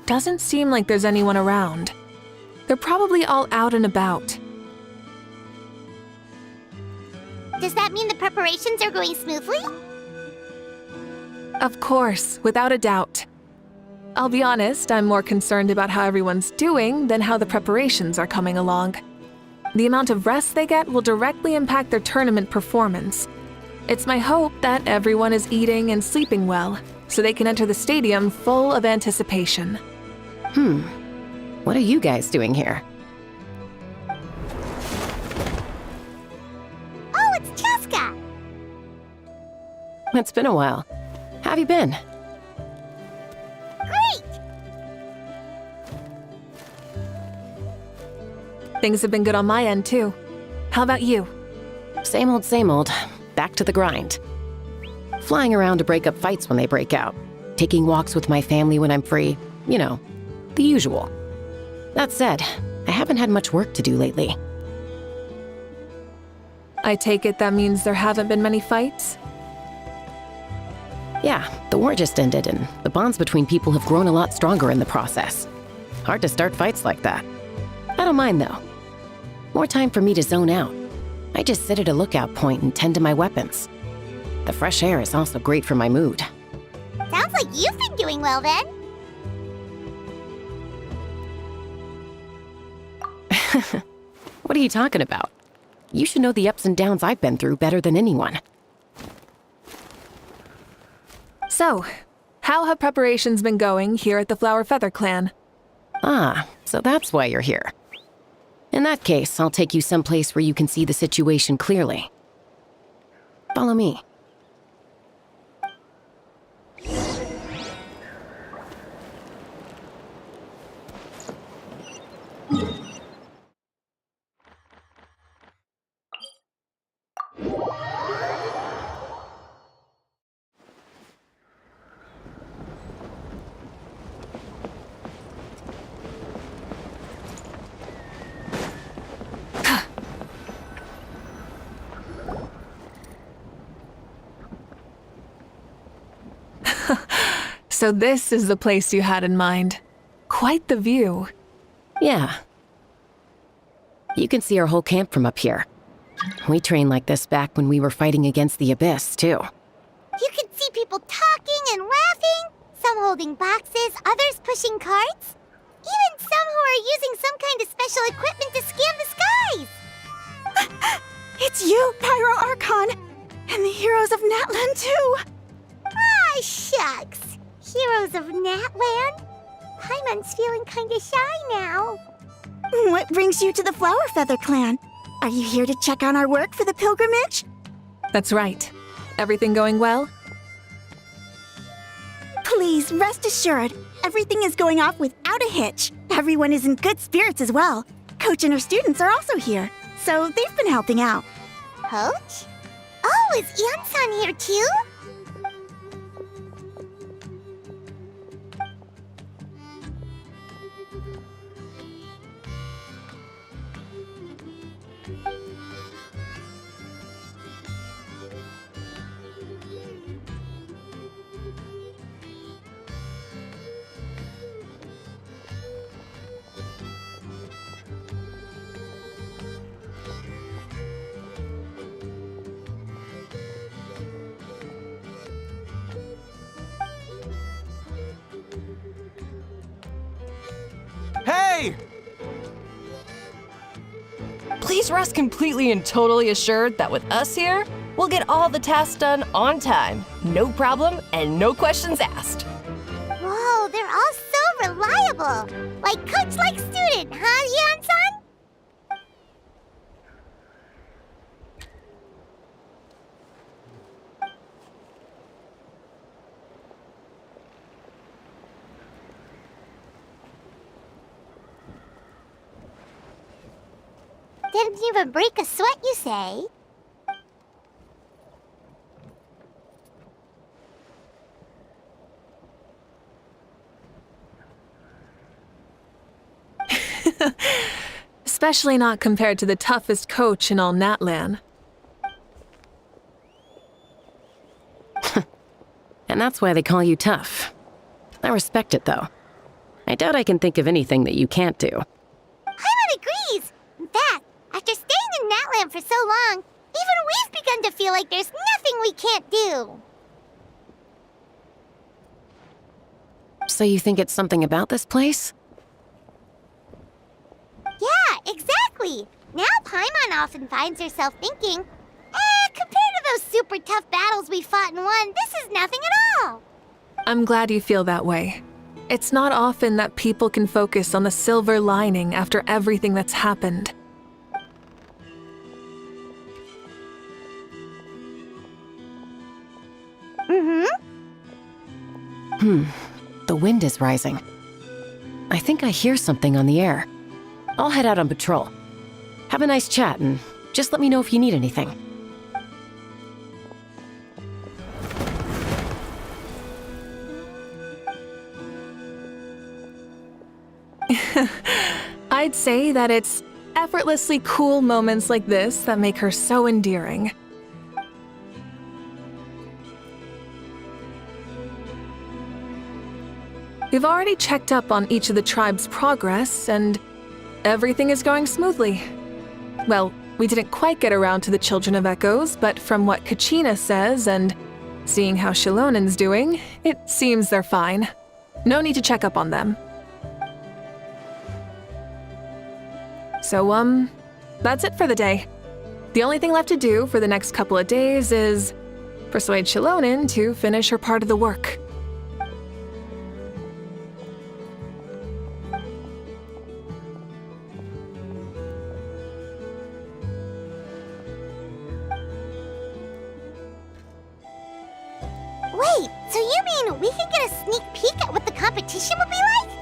Doesn't seem like there's anyone around. They're probably all out and about. Does that mean the preparations are going smoothly? Of course, without a doubt. I'll be honest, I'm more concerned about how everyone's doing than how the preparations are coming along. The amount of rest they get will directly impact their tournament performance. It's my hope that everyone is eating and sleeping well, so they can enter the stadium full of anticipation. What are you guys doing here? Oh, it's Cheska! It's been a while. How have you been? Great! Things have been good on my end, too. How about you? Same old, same old. Back to the grind. Flying around to break up fights when they break out. Taking walks with my family when I'm free. You know, the usual. That said, I haven't had much work to do lately. I take it that means there haven't been many fights? Yeah, the war just ended, and the bonds between people have grown a lot stronger in the process. Hard to start fights like that. I don't mind, though. More time for me to zone out. I just sit at a lookout point and tend to my weapons. The fresh air is also great for my mood. Sounds like you've been doing well then. What are you talking about? You should know the ups and downs I've been through better than anyone. So, how have preparations been going here at the Flower Feather Clan? Ah, so that's why you're here. In that case, I'll take you someplace where you can see the situation clearly. Follow me. So this is the place you had in mind. Quite the view. Yeah. You can see our whole camp from up here. We trained like this back when we were fighting against the Abyss, too. You can see people talking and laughing, some holding boxes, others pushing carts. Even some who are using some kind of special equipment to scan the skies. It's you, Pyro Archon! And the heroes of Natlan, too! Ah, shucks. Heroes of Natlan? Paimon's feeling kinda shy now. What brings you to the Flower Feather Clan? Are you here to check on our work for the pilgrimage? That's right. Everything going well? Please, rest assured, everything is going off without a hitch. Everyone is in good spirits as well. Coach and her students are also here, so they've been helping out. Coach? Oh, is Anson here too? Hey! Please rest completely and totally assured that with us here, we'll get all the tasks done on time. No problem and no questions asked. Whoa, they're all so reliable. Like coach, like student, huh, Anson? Didn't even break a sweat, you say? Especially not compared to the toughest coach in all Natlan. And that's why they call you tough. I respect it, though. I doubt I can think of anything that you can't do. Paimon agrees! In fact, after staying in Natland for so long, even we've begun to feel like there's nothing we can't do. So you think it's something about this place? Yeah, exactly! Now Paimon often finds herself thinking, compared to those super tough battles we fought and won, this is nothing at all! I'm glad you feel that way. It's not often that people can focus on the silver lining after everything that's happened. The wind is rising. I think I hear something on the air. I'll head out on patrol. Have a nice chat, and just let me know if you need anything. I'd say that it's effortlessly cool moments like this that make her so endearing. We've already checked up on each of the tribe's progress, and everything is going smoothly. Well, we didn't quite get around to the Children of Echoes, but from what Kachina says and seeing how Shilonen's doing, it seems they're fine. No need to check up on them. So, that's it for the day. The only thing left to do for the next couple of days is persuade Shilonen to finish her part of the work. Wait, so you mean we can get a sneak peek at what the competition would be like?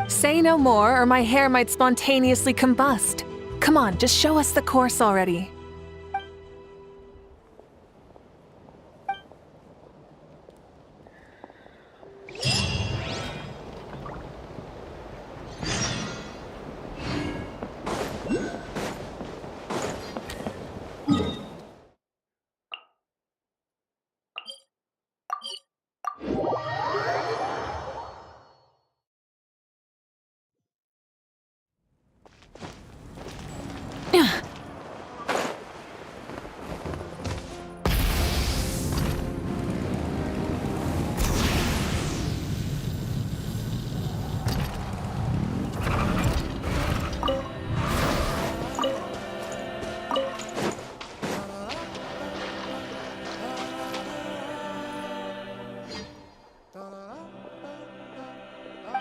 Say no more, or my hair might spontaneously combust. Come on, just show us the course already.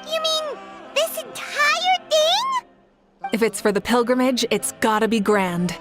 You mean this entire thing? If it's for the pilgrimage, it's gotta be grand.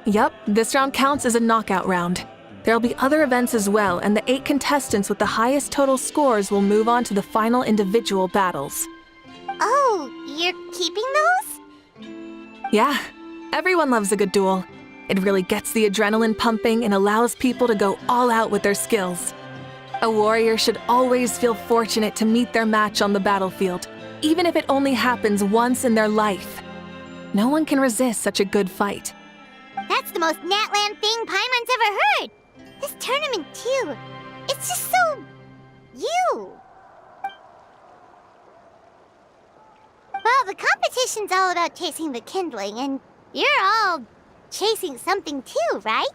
Yup, this round counts as a knockout round. There'll be other events as well, and the 8 contestants with the highest total scores will move on to the final individual battles. Oh, you're keeping those? Yeah, everyone loves a good duel. It really gets the adrenaline pumping and allows people to go all out with their skills. A warrior should always feel fortunate to meet their match on the battlefield, even if it only happens once in their life. No one can resist such a good fight. That's the most Natland thing Paimon's ever heard. This tournament, too. It's just so... you. Well, the competition's all about chasing the kindling, and you're all chasing something too, right?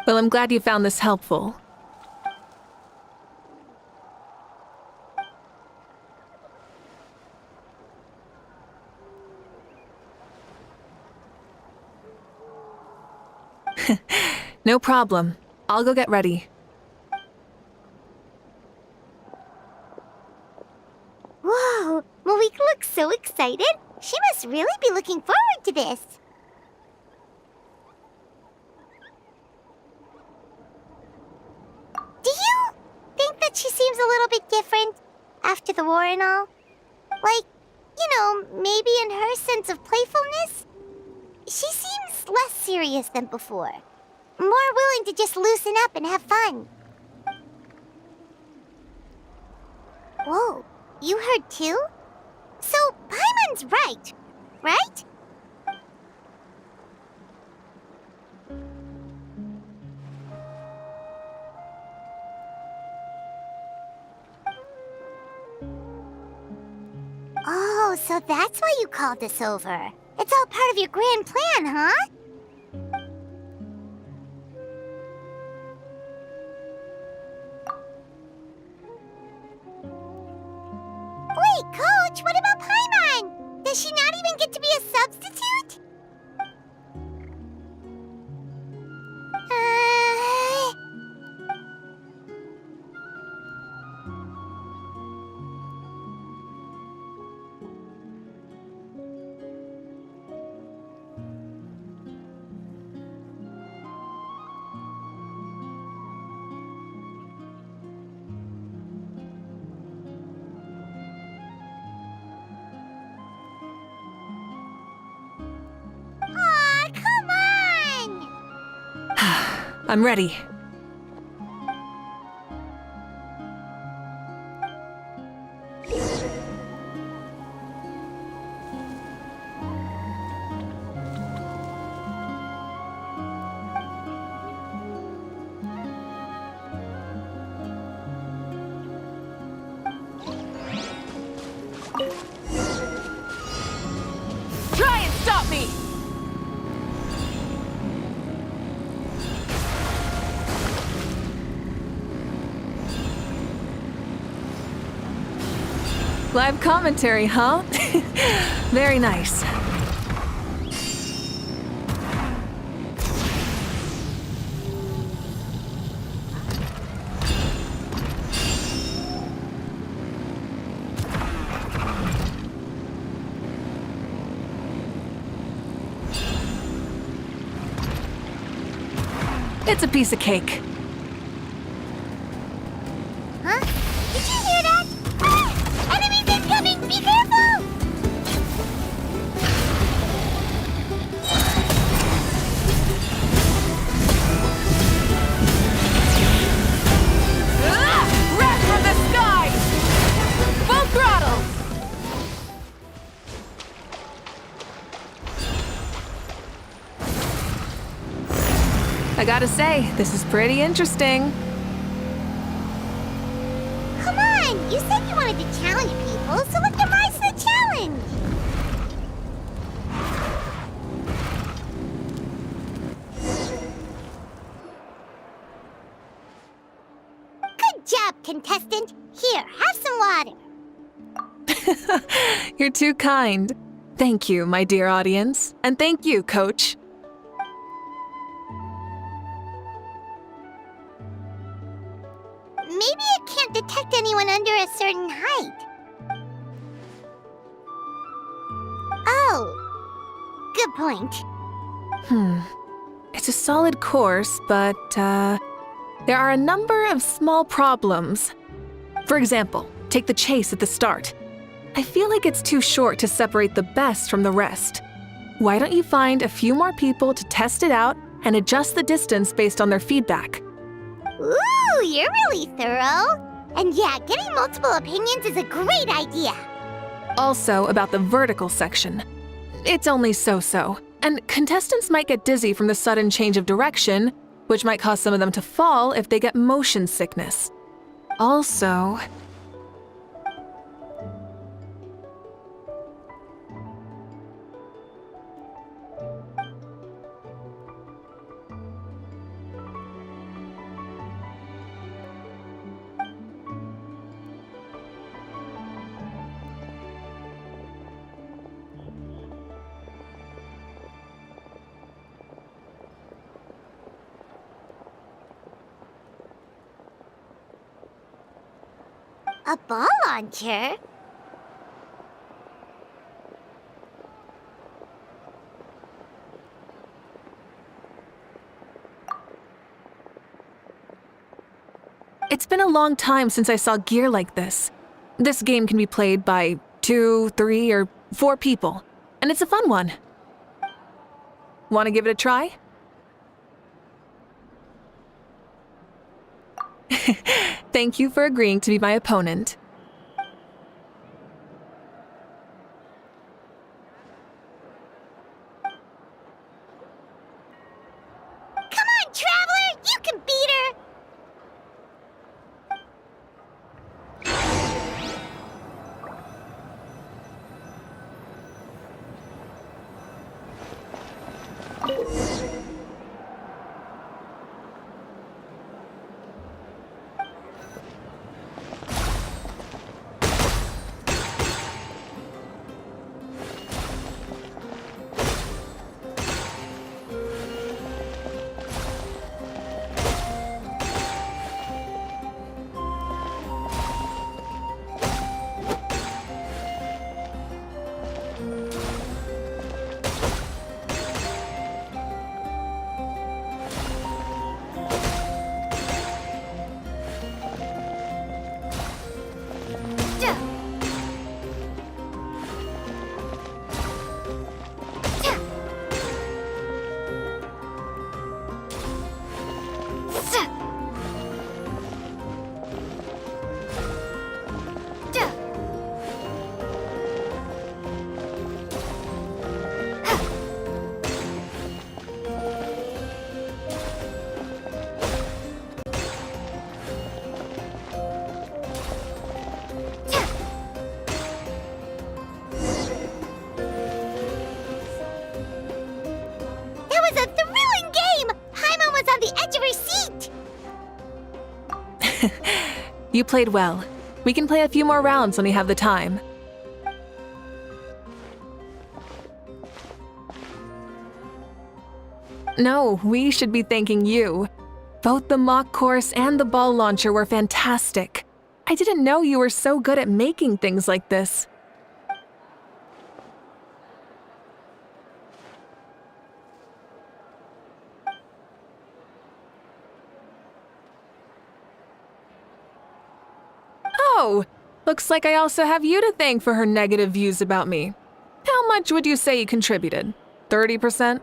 Well, I'm glad you found this helpful. No problem. I'll go get ready. Whoa, Mavuika looks so excited. She must really be looking forward to this. she seems a little bit different after the war and all. Like, maybe in her sense of playfulness? She seems less serious than before. More willing to just loosen up and have fun. Whoa, you heard too? So, Paimon's right? Oh, so that's why you called us over. It's all part of your grand plan, huh? Wait, Coach, what about Paimon? Does she not even get to be a substitute? Aw, come on! I'm ready. Try and stop me! Live commentary, huh? Very nice. It's a piece of cake. Huh? Did you hear that? Ah! Enemies incoming! Be careful! Wrath from the sky! Full throttle! I gotta say, this is pretty interesting. Come on! You said you wanted to challenge people, so let them rise to the challenge! Good job, contestant! Here, have some water! You're too kind. Thank you, my dear audience. And thank you, Coach. Maybe it can't detect anyone under a certain height. Oh, good point. It's a solid course, but, there are a number of small problems. For example, take the chase at the start. I feel like it's too short to separate the best from the rest. Why don't you find a few more people to test it out and adjust the distance based on their feedback? Ooh, you're really thorough. And yeah, getting multiple opinions is a great idea. Also, about the vertical section. It's only so-so, and contestants might get dizzy from the sudden change of direction, which might cause some of them to fall if they get motion sickness. Also, A ball launcher? It's been a long time since I saw gear like this. This game can be played by 2, 3, or 4 people, and it's a fun one. Want to give it a try? Thank you for agreeing to be my opponent. Come on, Traveler! You can beat her! You played well. We can play a few more rounds when we have the time. No, we should be thanking you. Both the mock course and the ball launcher were fantastic. I didn't know you were so good at making things like this. Oh, looks like I also have you to thank for her negative views about me. How much would you say you contributed? 30%?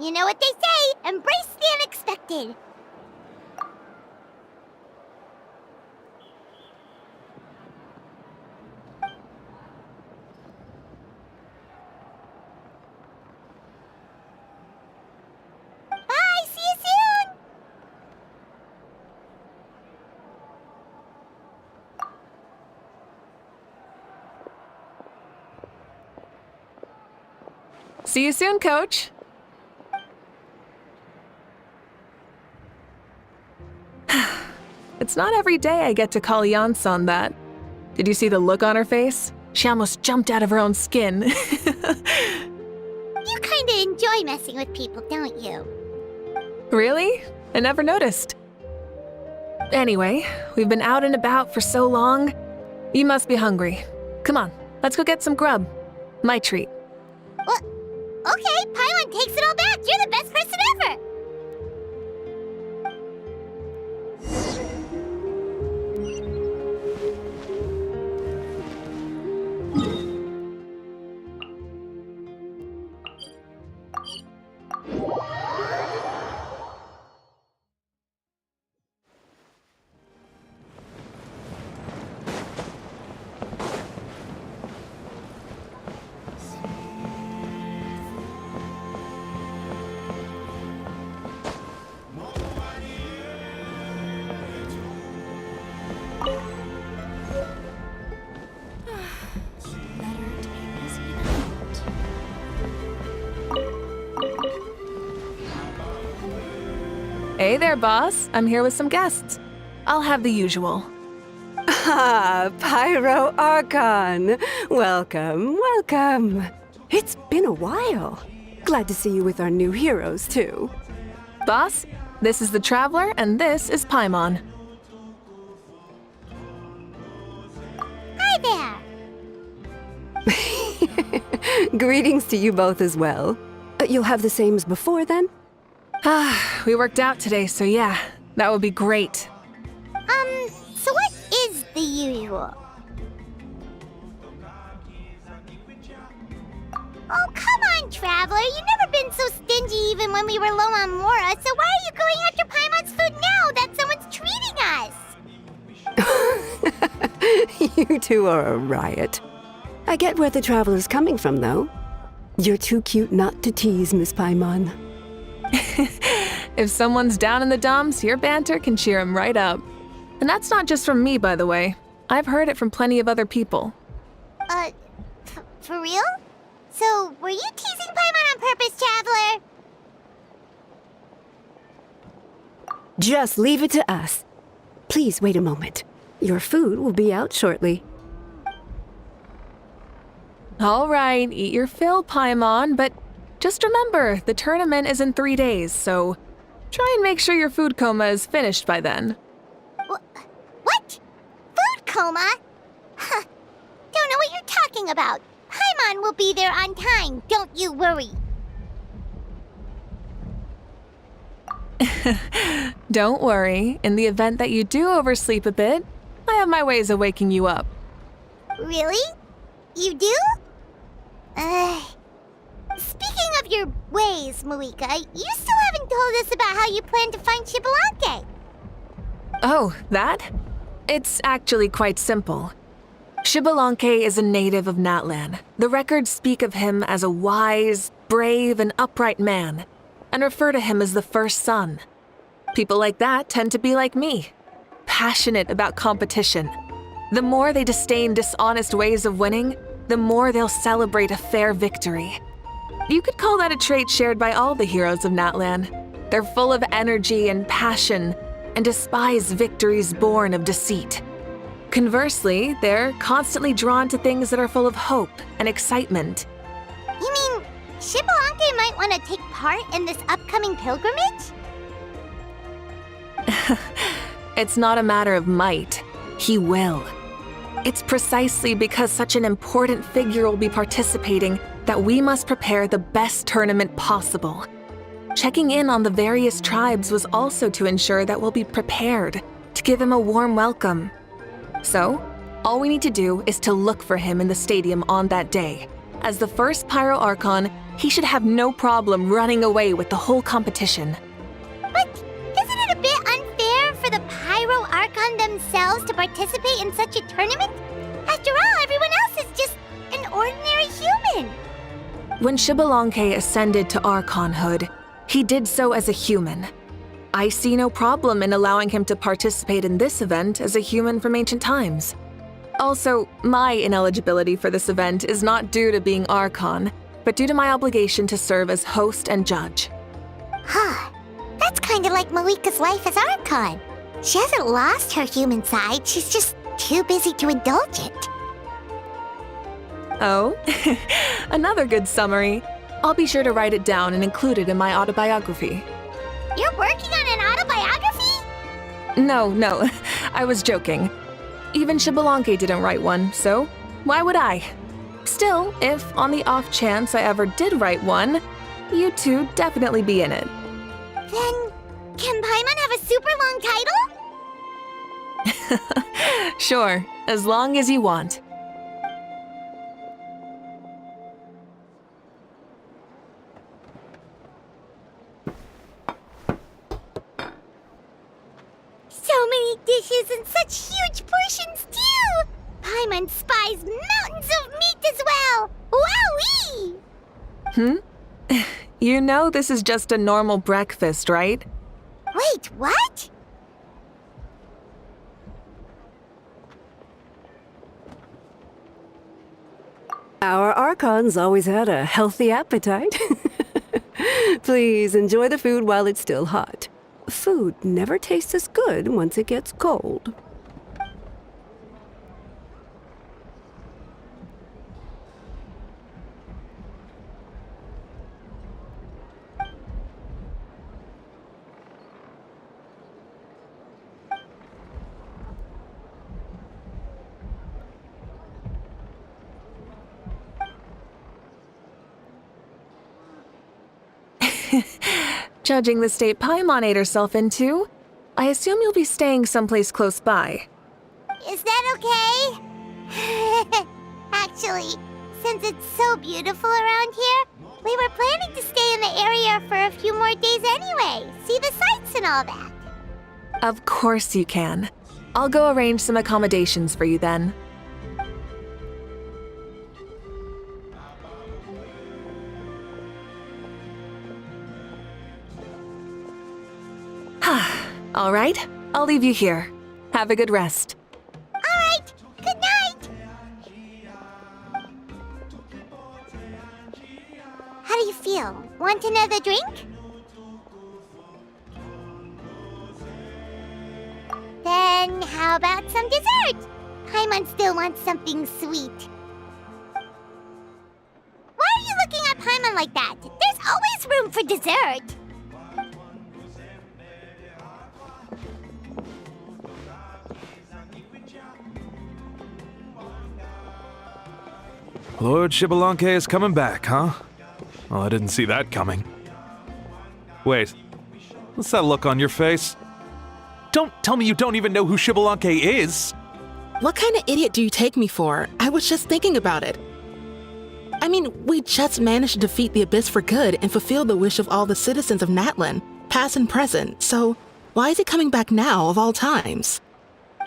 You know what they say, embrace the unexpected. Bye, see you soon! See you soon, Coach. It's not every day I get to call Yansan that. Did you see the look on her face? She almost jumped out of her own skin. You kinda enjoy messing with people, don't you? Really? I never noticed. Anyway, we've been out and about for so long. You must be hungry. Come on, let's go get some grub. My treat. Well, okay, Paimon takes it all back. You're the best person ever! Hey there, boss. I'm here with some guests. I'll have the usual. Ah, Pyro Archon. Welcome, welcome. It's been a while. Glad to see you with our new heroes, too. Boss, this is the Traveler, and this is Paimon. there. Greetings to you both as well. You'll have the same as before then? We worked out today, so yeah, that would be great. So what is the usual? Oh, come on, Traveler. You've never been so stingy even when we were low on Mora, so why are you going after Paimon's food now that someone's treating us? You two are a riot. I get where the Traveler's coming from, though. You're too cute not to tease, Miss Paimon. If someone's down in the dumps, your banter can cheer him right up. And that's not just from me, by the way. I've heard it from plenty of other people. For real? So, were you teasing Paimon on purpose, Traveler? Just leave it to us. Please wait a moment. Your food will be out shortly. All right, eat your fill, Paimon, but just remember, the tournament is in 3 days, so try and make sure your food coma is finished by then. What? Food coma? Huh. Don't know what you're talking about. Paimon will be there on time, don't you worry. Don't worry, in the event that you do oversleep a bit, I have my ways of waking you up. Really? You do? Speaking of your ways, Mavuika, you still haven't told us about how you plan to find Xbalanque. Oh, that? It's actually quite simple. Xbalanque is a native of Natlan. The records speak of him as a wise, brave, and upright man, and refer to him as the first son. People like that tend to be like me, passionate about competition. The more they disdain dishonest ways of winning, the more they'll celebrate a fair victory. You could call that a trait shared by all the heroes of Natlan. They're full of energy and passion, and despise victories born of deceit. Conversely, they're constantly drawn to things that are full of hope and excitement. You mean Xbalanque might want to take part in this upcoming pilgrimage? It's not a matter of might. He will. It's precisely because such an important figure will be participating that we must prepare the best tournament possible. Checking in on the various tribes was also to ensure that we'll be prepared to give him a warm welcome. So, all we need to do is to look for him in the stadium on that day. As the first Pyro Archon, he should have no problem running away with the whole competition. But isn't it a bit unfair for the Pyro Archon themselves to participate in such a tournament? After all, everyone else is just an ordinary human. When Xbalanque ascended to Archonhood, he did so as a human. I see no problem in allowing him to participate in this event as a human from ancient times. Also, my ineligibility for this event is not due to being Archon, but due to my obligation to serve as host and judge. Huh. That's kind of like Mavuika's life as Archon. She hasn't lost her human side, she's just too busy to indulge it. Oh, another good summary. I'll be sure to write it down and include it in my autobiography. You're working on an autobiography? No, I was joking. Even Xbalanque didn't write one, so why would I? Still, if on the off chance I ever did write one, you two definitely be in it. Then, can Paimon have a super long title? Sure, as long as you want. So many dishes and such huge portions, too! Paimon spies mountains of meat as well! Wowee! You know this is just a normal breakfast, right? Wait, what? Our Archons always had a healthy appetite. Please enjoy the food while it's still hot. Food never tastes as good once it gets cold. Judging the state Paimon ate herself into, I assume you'll be staying someplace close by. Is that okay? Actually, since it's so beautiful around here, we were planning to stay in the area for a few more days anyway. See the sights and all that. Of course you can. I'll go arrange some accommodations for you then. All right, I'll leave you here. Have a good rest. All right, good night. How do you feel? Want another drink? Then how about some dessert? Paimon still wants something sweet. Why are you looking at Paimon like that? There's always room for dessert. Lord Xbalanque is coming back, huh? Oh, I didn't see that coming. Wait, what's that look on your face? Don't tell me you don't even know who Xbalanque is! What kind of idiot do you take me for? I was just thinking about it. I mean, we just managed to defeat the Abyss for good and fulfill the wish of all the citizens of Natlan, past and present, so why is he coming back now of all times?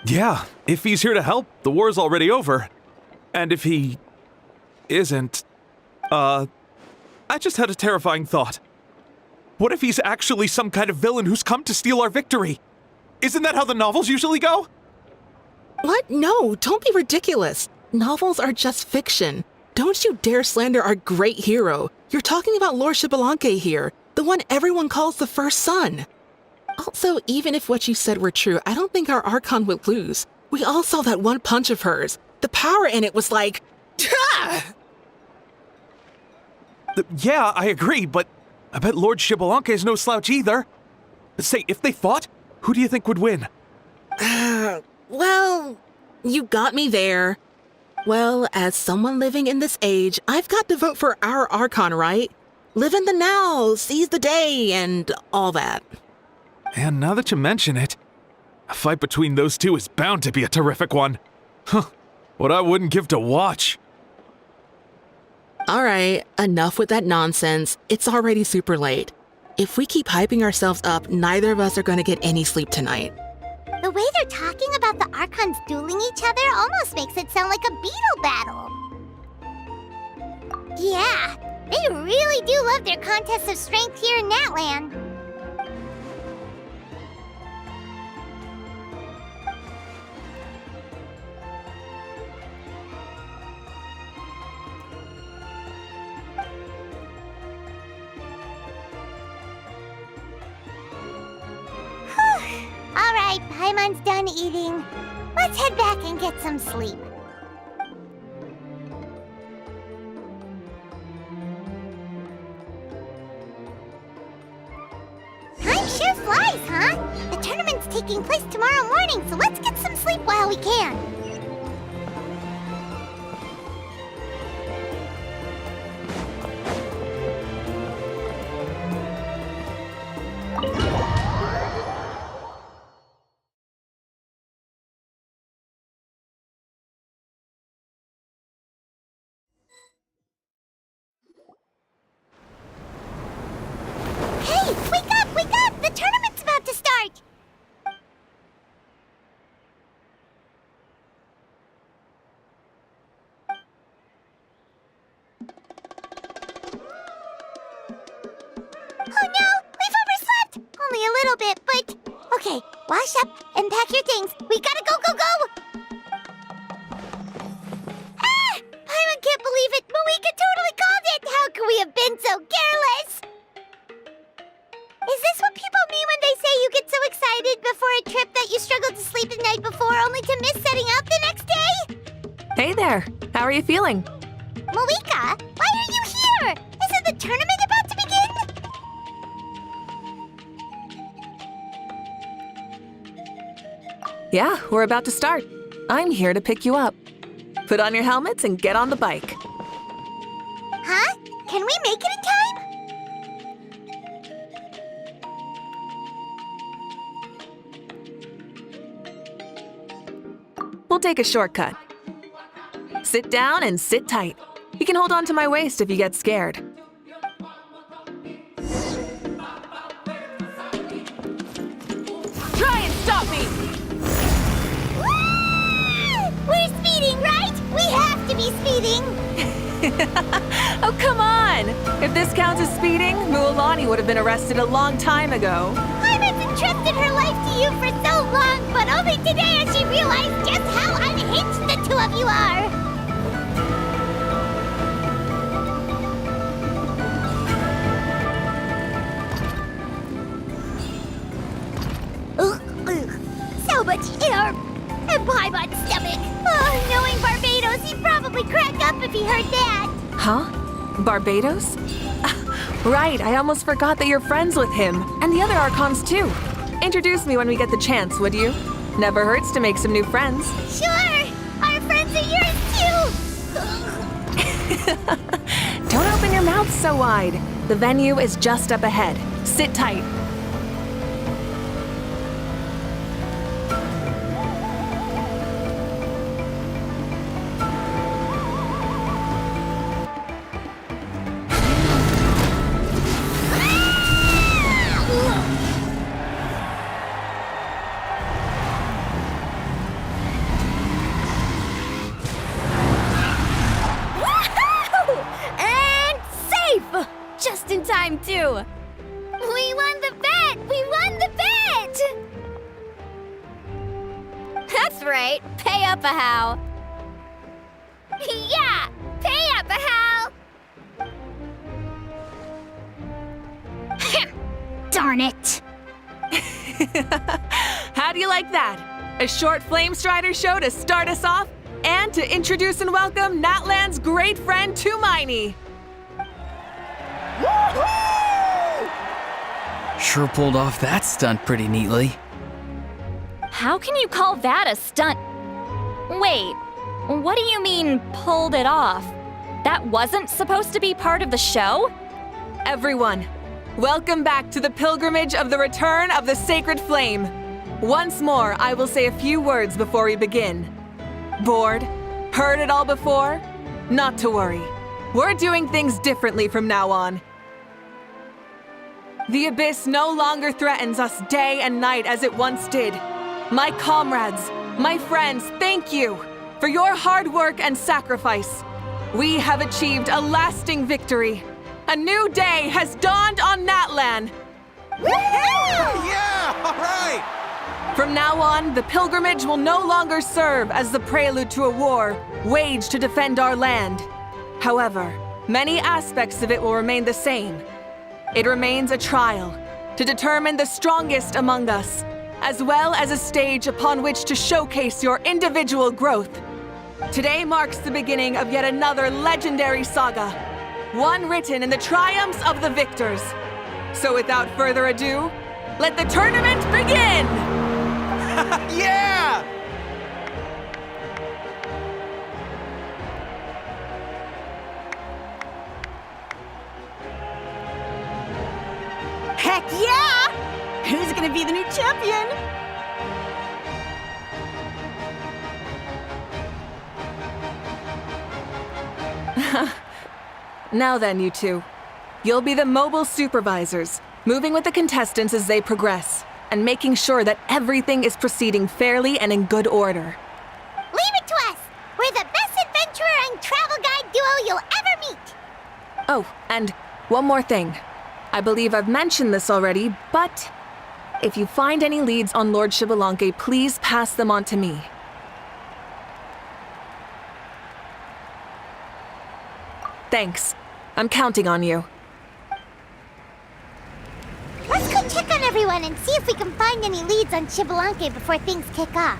Yeah, if he's here to help, the war's already over. And if he isn't, I just had a terrifying thought. What if he's actually some kind of villain who's come to steal our victory? Isn't that how the novels usually go? What? No, don't be ridiculous. Novels are just fiction. Don't you dare slander our great hero. You're talking about Lord Xbalanque here, the one everyone calls the first son. Also, even if what you said were true, I don't think our Archon would lose. We all saw that one punch of hers. The power in it was like... Yeah, I agree, but I bet Lord Xbalanque is no slouch either. Say, if they fought, who do you think would win? Well, you got me there. Well, as someone living in this age, I've got to vote for our Archon, right? Live in the now, seize the day, and all that. And now that you mention it, a fight between those two is bound to be a terrific one. Huh, what I wouldn't give to watch. All right, enough with that nonsense. It's already super late. If we keep hyping ourselves up, neither of us are going to get any sleep tonight. The way they're talking about the Archons dueling each other almost makes it sound like a beetle battle. Yeah, they really do love their contests of strength here in Natlan. All right, Paimon's done eating. Let's head back and get some sleep. Time sure flies, huh? The tournament's taking place tomorrow morning, so let's get some sleep while we can. Hey, wake up, wake up! The tournament's about to start! Oh no, we've overslept! Only a little bit, but... Okay, wash up and pack your things. We gotta go, go, go! Ah! Paimon can't believe it! Mavuika totally called it! How could we have been so careless? Is this what people mean when they say you get so excited before a trip that you struggle to sleep the night before only to miss setting out the next day? Hey there, how are you feeling? Mavuika, why are you here? Isn't the tournament about to begin? Yeah, we're about to start. I'm here to pick you up. Put on your helmets and get on the bike. Huh? Can we make it in time? we'll take a shortcut. Sit down and sit tight. You can hold on to my waist if you get scared. Try and stop me! We're speeding, right? We have to be speeding! Oh, come on! If this counts as speeding, Mualani would have been arrested a long time ago. Iris entrusted her life to you for so long, but only today has she realized just how unhinged the two of you are! So much air! And Paimon stomach! Oh, knowing Barbados, he'd probably crack up if he heard that! Huh? Barbados? Right, I almost forgot that you're friends with him. And the other Archons, too. Introduce me when we get the chance, would you? Never hurts to make some new friends. Sure! Our friends are yours, too! Don't open your mouth so wide. The venue is just up ahead. Sit tight. Just in time, too! We won the bet! We won the bet! That's right. Pay up a how. Yeah! Pay up a how! Darn it! How do you like that? A short Flame Strider show to start us off, and to introduce and welcome Natlan's great friend, Tumaini. Sure pulled off that stunt pretty neatly. How can you call that a stunt? Wait, what do you mean, pulled it off? That wasn't supposed to be part of the show? Everyone, welcome back to the pilgrimage of the return of the Sacred Flame. Once more, I will say a few words before we begin. Bored? Heard it all before? Not to worry. We're doing things differently from now on. The Abyss no longer threatens us day and night as it once did. My comrades, my friends, thank you for your hard work and sacrifice. We have achieved a lasting victory. A new day has dawned on Natlan. Yeah! All right! From now on, the pilgrimage will no longer serve as the prelude to a war waged to defend our land. However, many aspects of it will remain the same. It remains a trial to determine the strongest among us, as well as a stage upon which to showcase your individual growth. Today marks the beginning of yet another legendary saga, one written in the triumphs of the victors. So without further ado, let the tournament begin! Yeah! Heck yeah! Who's gonna be the new champion? Now then, you two. You'll be the mobile supervisors, moving with the contestants as they progress, and making sure that everything is proceeding fairly and in good order. Leave it to us! We're the best adventurer and travel guide duo you'll ever meet! Oh, and one more thing. I believe I've mentioned this already, but if you find any leads on Lord Xbalanque, please pass them on to me. Thanks. I'm counting on you. Let's go check on everyone and see if we can find any leads on Xbalanque before things kick off.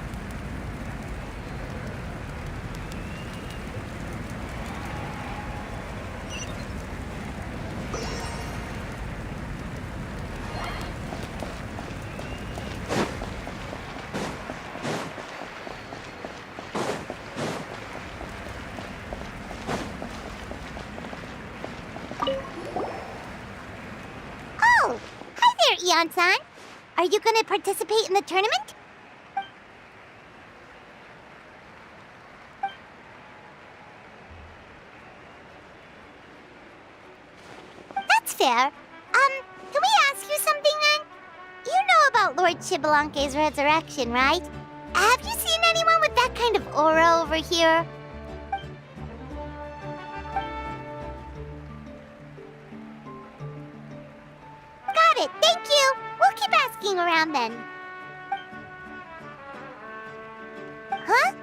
Oh! Hi there, Eon-san! Are you gonna participate in the tournament? there. Can we ask you something then? You know about Lord Shibalanke's resurrection, right? Have you seen anyone with that kind of aura over here? Got it, thank you. We'll keep asking around then. Huh?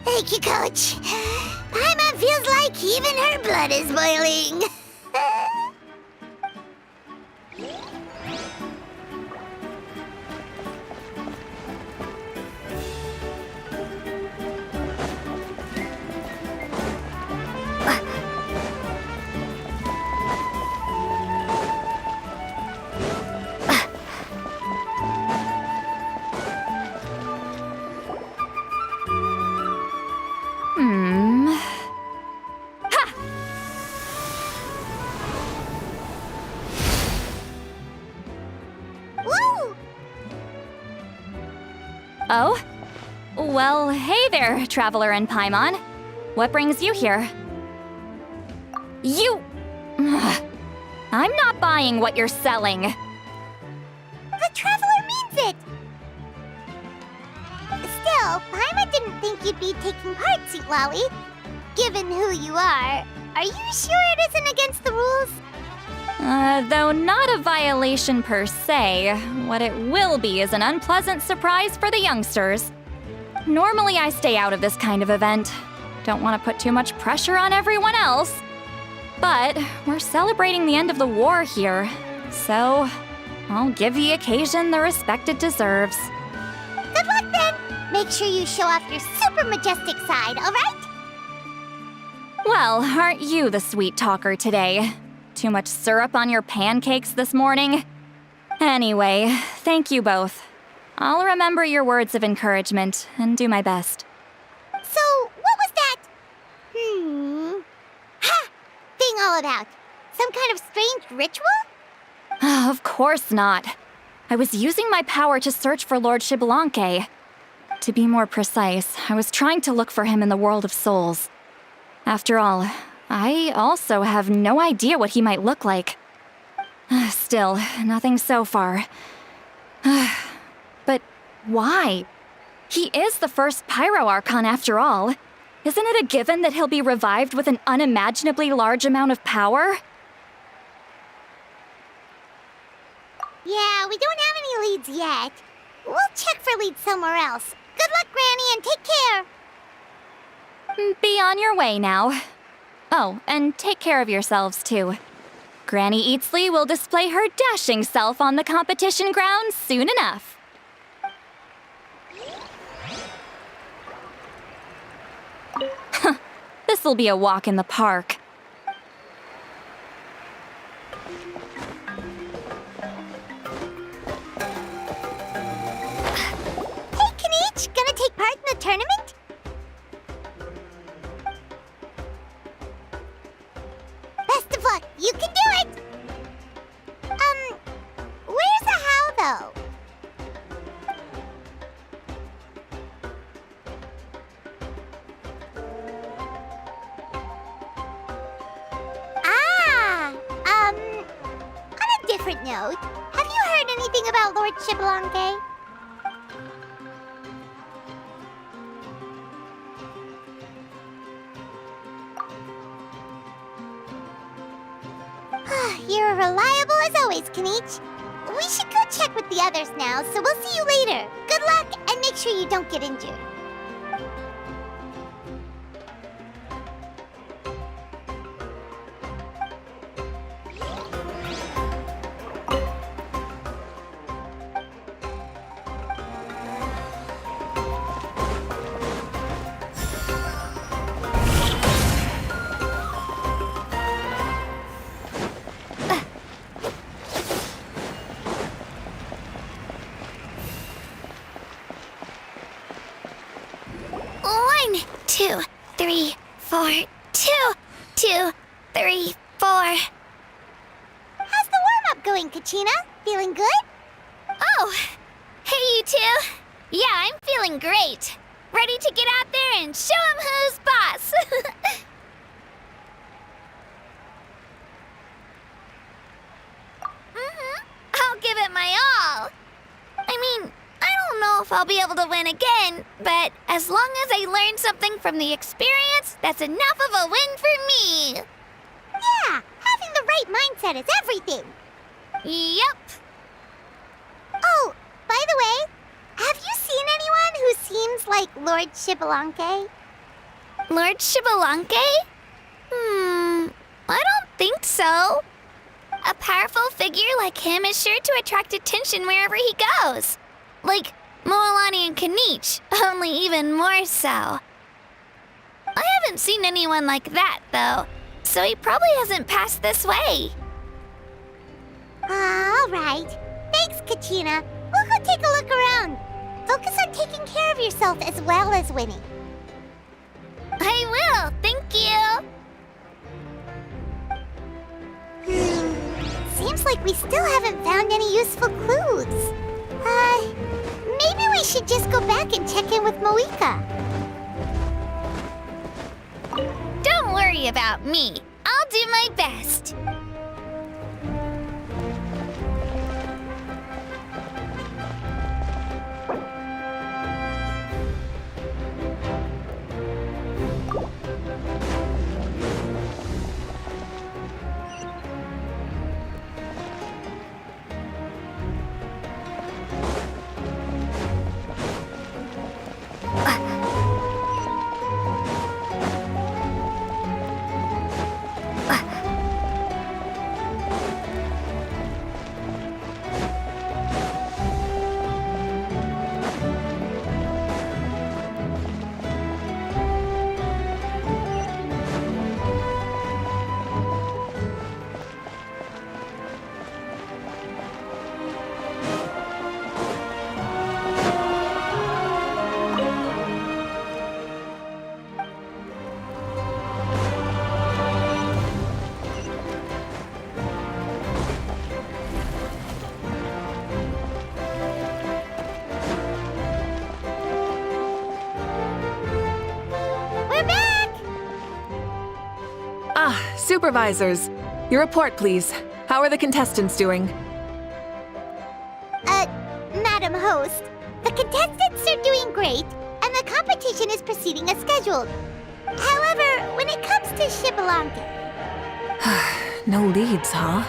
Thank you, Coach. Paimon feels like even her blood is boiling. Woo! Oh? Well, hey there, Traveler and Paimon. What brings you here? You... I'm not buying what you're selling. The Traveler means it! Still, Paimon didn't think you'd be taking part, Sweet Lolly. Given who you are you sure it isn't against the rules? Though not a violation per se, what it will be is an unpleasant surprise for the youngsters. Normally I stay out of this kind of event. Don't want to put too much pressure on everyone else. But we're celebrating the end of the war here, so I'll give the occasion the respect it deserves. Good luck then! Make sure you show off your super majestic side, alright? Well, aren't you the sweet talker today? Too much syrup on your pancakes this morning? Anyway, thank you both. I'll remember your words of encouragement and do my best. So, what was that? Ha! Thing all about? Some kind of strange ritual? Of course not. I was using my power to search for Lord Shibalanke. To be more precise, I was trying to look for him in the world of souls. After all, I also have no idea what he might look like. Still, nothing so far. But why? He is the first Pyro Archon after all. Isn't it a given that he'll be revived with an unimaginably large amount of power? Yeah, we don't have any leads yet. We'll check for leads somewhere else. Good luck, Granny, and take care! Be on your way now. Oh, and take care of yourselves too. Granny Eatsley will display her dashing self on the competition grounds soon enough. This'll be a walk in the park. Hey, Kanich! Gonna take part in the tournament? Best of luck! You can do it! Where's the how, though? On a different note, have you heard anything about Lord Shibalanke? You're reliable as always, Kanich. We should go check with the others now, so we'll see you later. Good luck, and make sure you don't get injured. 2, 3, 4. How's the warm-up going, Kachina? Feeling good? Oh, hey you two. Yeah, I'm feeling great. Ready to get out there and show 'em who's boss. I'll give it my all. I mean, I don't know if I'll be able to win again, but as long as I learn something from the experience, that's enough of a win for me. Yeah, having the right mindset is everything. Yep. Oh, by the way, have you seen anyone who seems like Lord Shibalanke? Lord Shibalanke? I don't think so. A powerful figure like him is sure to attract attention wherever he goes. Like Moalani and Kanich, only even more so. I haven't seen anyone like that, though, so he probably hasn't passed this way. All right. Thanks, Kachina. We'll go take a look around. Focus on taking care of yourself as well as winning. I will, thank you. Seems like we still haven't found any useful clues. Maybe we should just go back and check in with Mavuika. Don't worry about me. I'll do my best. Supervisors, your report, please. How are the contestants doing? Madam Host, the contestants are doing great, and the competition is proceeding as scheduled. However, when it comes to Shibalanke... No leads, huh?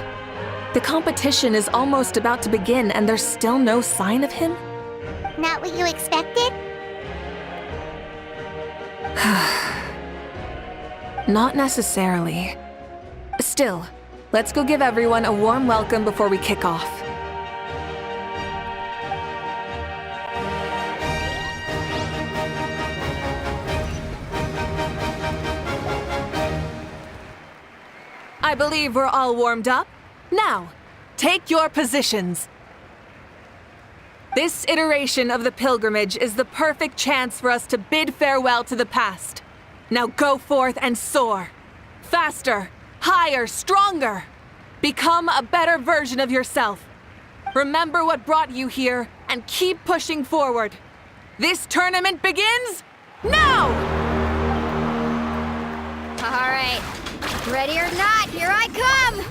The competition is almost about to begin, and there's still no sign of him? Not what you expected? Not necessarily. Still, let's go give everyone a warm welcome before we kick off. I believe we're all warmed up. Now, take your positions. This iteration of the pilgrimage is the perfect chance for us to bid farewell to the past. Now go forth and soar. Faster, higher, stronger. Become a better version of yourself. Remember what brought you here and keep pushing forward. This tournament begins now! All right. Ready or not, here I come!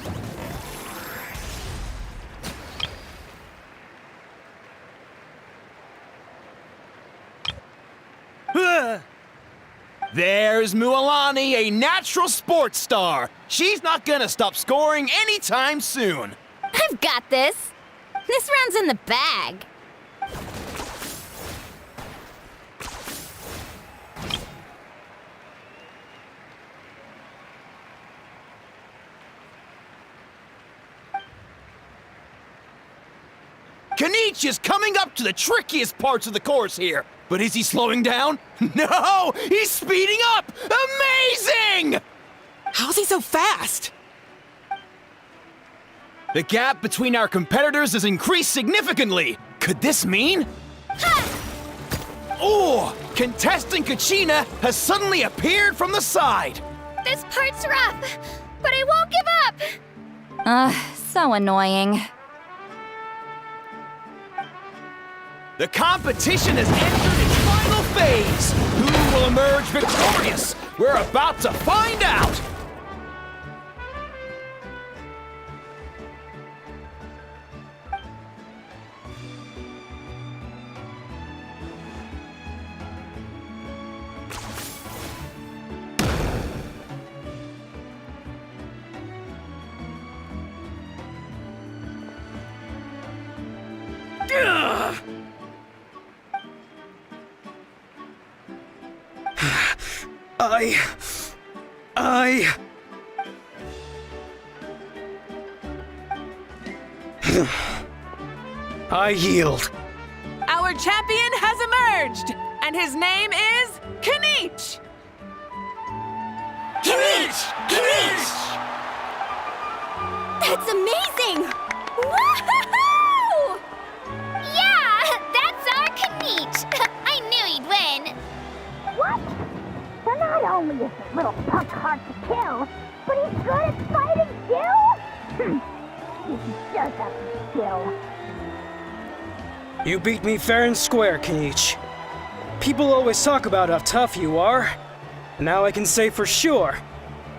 There's Mualani, a natural sports star. She's not gonna stop scoring anytime soon. I've got this. This round's in the bag. Kanich is coming up to the trickiest parts of the course here. But is he slowing down? No! He's speeding up! Amazing! How's he so fast? The gap between our competitors has increased significantly. Could this mean? Oh! Contestant Kachina has suddenly appeared from the side. The This part's rough, but I won't give up! Ugh, so annoying. The competition has entered its final phase! Who will emerge victorious? We're about to find out! I yield. Our champion has emerged, and his name is Kanich! That's amazing! Woohoo! Yeah, that's our Kanich. I knew he'd win. What? So not only is this little punk hard to kill, but he's good at fighting too? He does have some skill. You beat me fair and square, Kanich. People always talk about how tough you are. Now I can say for sure,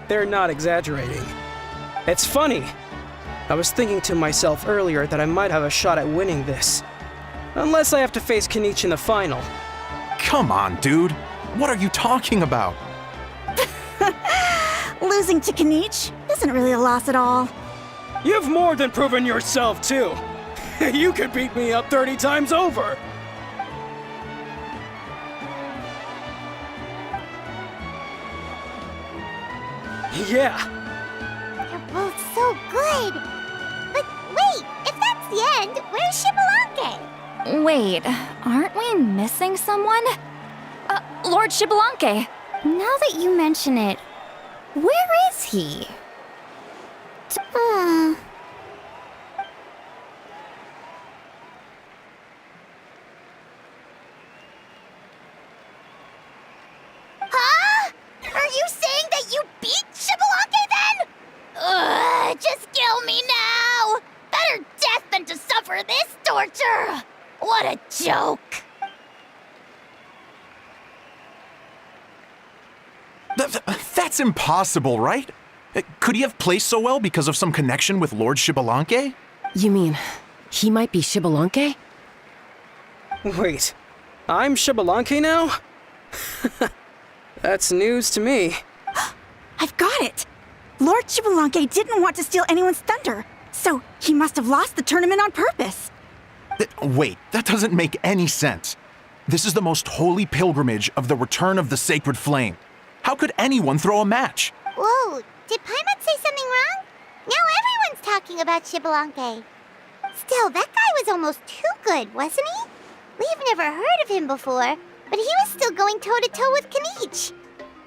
they're not exaggerating. It's funny. I was thinking to myself earlier that I might have a shot at winning this. Unless I have to face Kanich in the final. Come on, dude. What are you talking about? Losing to Kanich isn't really a loss at all. You've more than proven yourself, too. You could beat me up 30 times over. Yeah. You're both so good. But wait, if that's the end, where's Shibalanke? Wait, aren't we missing someone? Lord Shibalanke. Now that you mention it, where is he? Huh? Are you saying that you beat Shibalanke then? Just kill me now! Better death than to suffer this torture! What a joke! That's impossible, right? Could he have placed so well because of some connection with Lord Shibalanke? You mean, he might be Shibalanke? Wait, I'm Shibalanke now? That's news to me. I've got it! Lord Shibalanke didn't want to steal anyone's thunder, so he must have lost the tournament on purpose. Wait, that doesn't make any sense. This is the most holy pilgrimage of the return of the sacred flame. How could anyone throw a match? Whoa, did Paimon say something wrong? Now everyone's talking about Shibalanke. Still, that guy was almost too good, wasn't he? We've never heard of him before, but he was still going toe-to-toe with Kanich.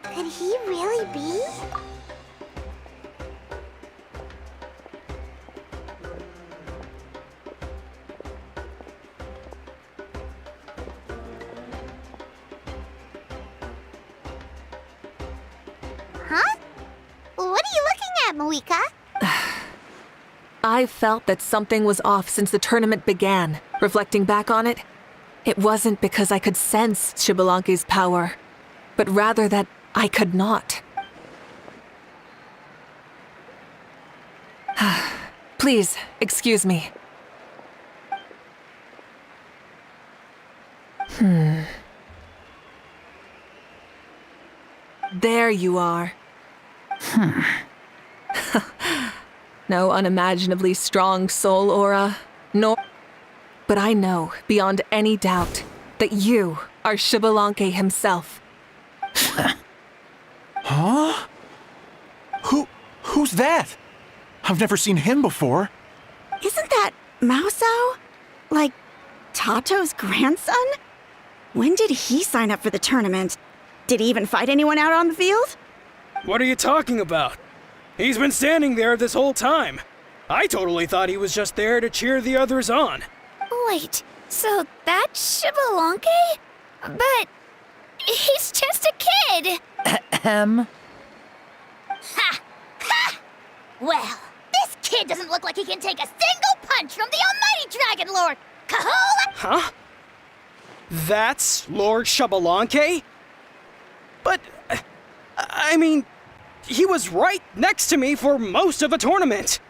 Could he really be? Huh? What are you looking at, Mavuika? I felt that something was off since the tournament began. Reflecting back on it, it wasn't because I could sense Shibalanke's power, but rather that I could not. Please, excuse me. There you are. No unimaginably strong soul aura, nor... But I know, beyond any doubt, that you are Shibalanke himself. Huh? Who's that? I've never seen him before. Isn't that Mausao? Like, Tato's grandson? When did he sign up for the tournament? Did he even fight anyone out on the field? What are you talking about? He's been standing there this whole time. I totally thought he was just there to cheer the others on. Wait, so that's Shibalanke? But he's just a kid. Ha! Ha! Well, this kid doesn't look like he can take a single punch from the almighty Dragon Lord! Kahola! Huh? That's Lord Xbalanque? But, I mean, he was right next to me for most of the tournament.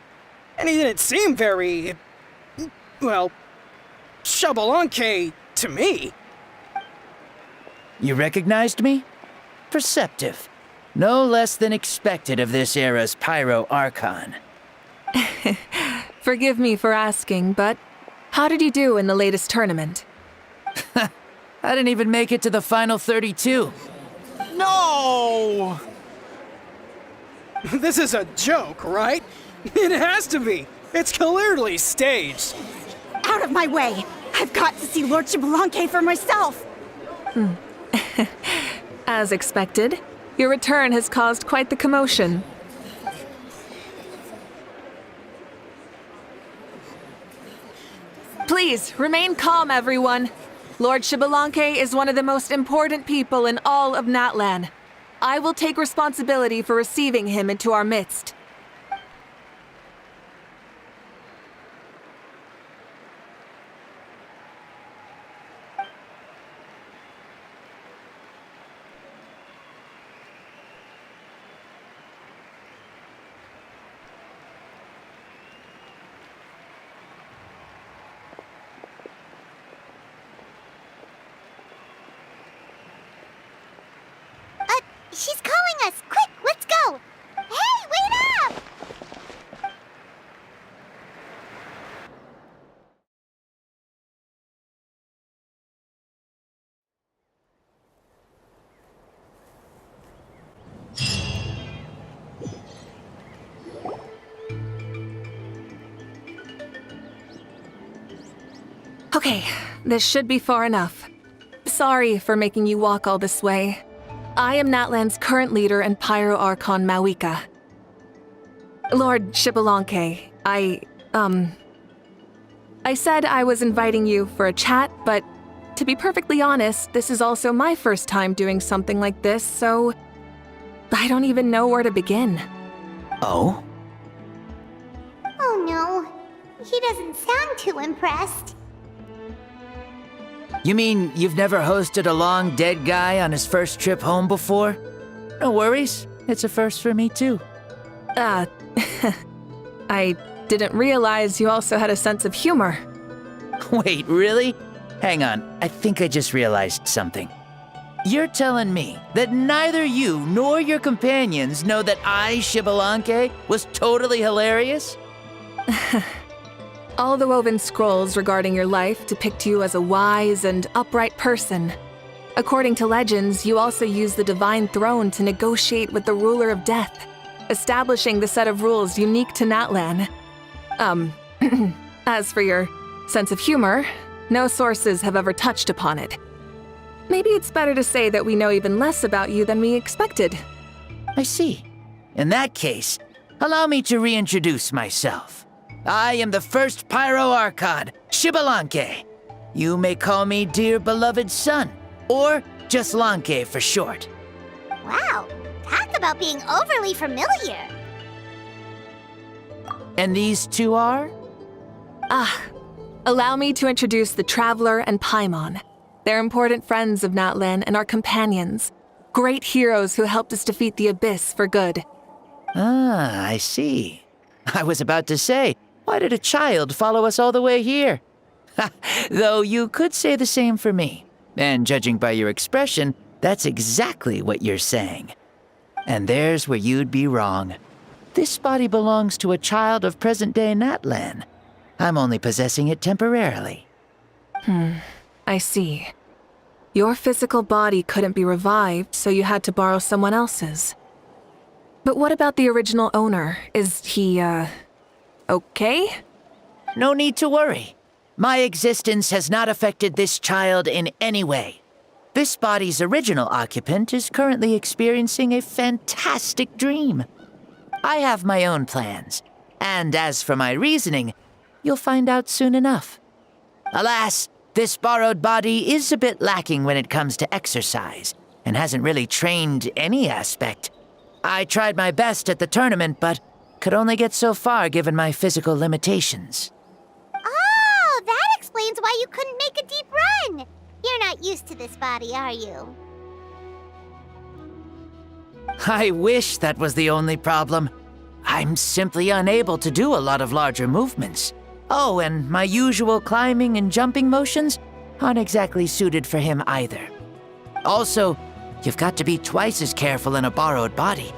And he didn't seem very, well, Xbalanque to me. You recognized me? Perceptive. No less than expected of this era's Pyro Archon. Forgive me for asking, but how did you do in the latest tournament? I didn't even make it to the final 32. No! This is a joke, right? It has to be. It's clearly staged. Out of my way! I've got to see Lord Xbalanque for myself! As expected, your return has caused quite the commotion. Please, remain calm, everyone. Lord Xbalanque is one of the most important people in all of Natlan. I will take responsibility for receiving him into our midst. She's calling us! Quick, let's go! Hey, wait up! Okay, this should be far enough. Sorry for making you walk all this way. I am Natlan's current leader and Pyro Archon Mavuika. Lord Xbalanque, I said I was inviting you for a chat, but to be perfectly honest, this is also my first time doing something like this, so I don't even know where to begin. Oh? Oh no, he doesn't sound too impressed. You mean you've never hosted a long dead guy on his first trip home before? No worries, it's a first for me too. I didn't realize you also had a sense of humor. Wait, really? Hang on, I think I just realized something. You're telling me that neither you nor your companions know that I, Xbalanque, was totally hilarious? All the woven scrolls regarding your life depict you as a wise and upright person. According to legends, you also use the Divine Throne to negotiate with the Ruler of Death, establishing the set of rules unique to Natlan. As for your sense of humor, no sources have ever touched upon it. Maybe it's better to say that we know even less about you than we expected. I see. In that case, allow me to reintroduce myself. I am the first Pyro Archon, Xbalanque. You may call me dear beloved son, or just Lanque for short. Wow, talk about being overly familiar. And these two are? Allow me to introduce the Traveler and Paimon. They're important friends of Natlan and our companions. Great heroes who helped us defeat the Abyss for good. Ah, I see. I was about to say, why did a child follow us all the way here? Though you could say the same for me. And judging by your expression, that's exactly what you're saying. And there's where you'd be wrong. This body belongs to a child of present-day Natlan. I'm only possessing it temporarily. I see. Your physical body couldn't be revived, so you had to borrow someone else's. But what about the original owner? Is he, okay? No need to worry. My existence has not affected this child in any way. This body's original occupant is currently experiencing a fantastic dream. I have my own plans, and as for my reasoning, you'll find out soon enough. Alas, this borrowed body is a bit lacking when it comes to exercise, and hasn't really trained any aspect. I tried my best at the tournament, but could only get so far given my physical limitations. Oh, that explains why you couldn't make a deep run. You're not used to this body, are you? I wish that was the only problem. I'm simply unable to do a lot of larger movements. Oh, and my usual climbing and jumping motions aren't exactly suited for him either. Also, you've got to be twice as careful in a borrowed body.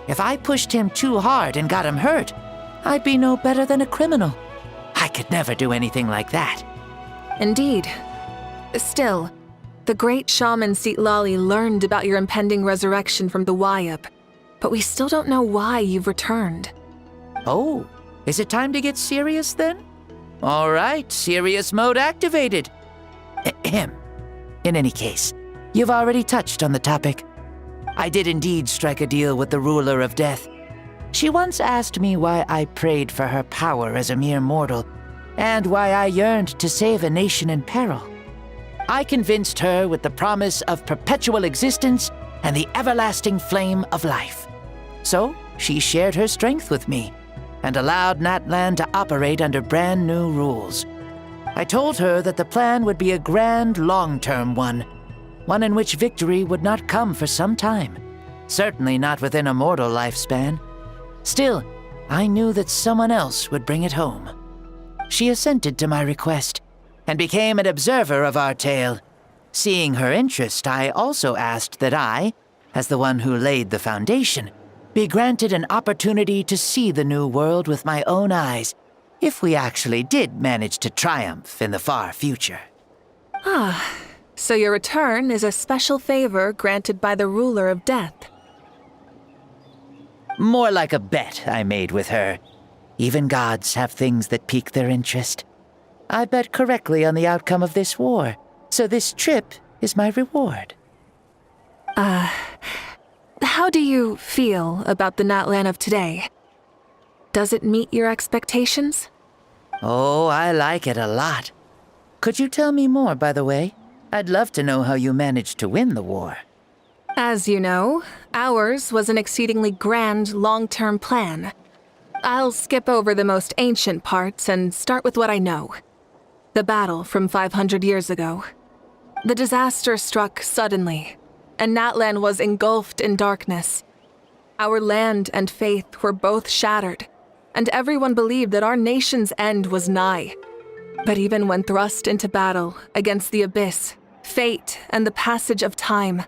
If I pushed him too hard and got him hurt, I'd be no better than a criminal. I could never do anything like that. Indeed. Still, the great shaman Lali learned about your impending resurrection from the Wayup, but we still don't know why you've returned. Oh, is it time to get serious then? All right, serious mode activated. Ahem. In any case, you've already touched on the topic. I did indeed strike a deal with the ruler of death. She once asked me why I prayed for her power as a mere mortal, and why I yearned to save a nation in peril. I convinced her with the promise of perpetual existence and the everlasting flame of life. So she shared her strength with me, and allowed Natlan to operate under brand new rules. I told her that the plan would be a grand, long-term one in which victory would not come for some time, certainly not within a mortal lifespan. Still, I knew that someone else would bring it home. She assented to my request, and became an observer of our tale. Seeing her interest, I also asked that I, as the one who laid the foundation, be granted an opportunity to see the new world with my own eyes, if we actually did manage to triumph in the far future. So your return is a special favor granted by the ruler of death. More like a bet I made with her. Even gods have things that pique their interest. I bet correctly on the outcome of this war, so this trip is my reward. How do you feel about the Natlan of today? Does it meet your expectations? Oh, I like it a lot. Could you tell me more, by the way? I'd love to know how you managed to win the war. As you know, ours was an exceedingly grand, long-term plan. I'll skip over the most ancient parts and start with what I know. The battle from 500 years ago. The disaster struck suddenly, and Natlan was engulfed in darkness. Our land and faith were both shattered, and everyone believed that our nation's end was nigh. But even when thrust into battle against the abyss, fate, and the passage of time,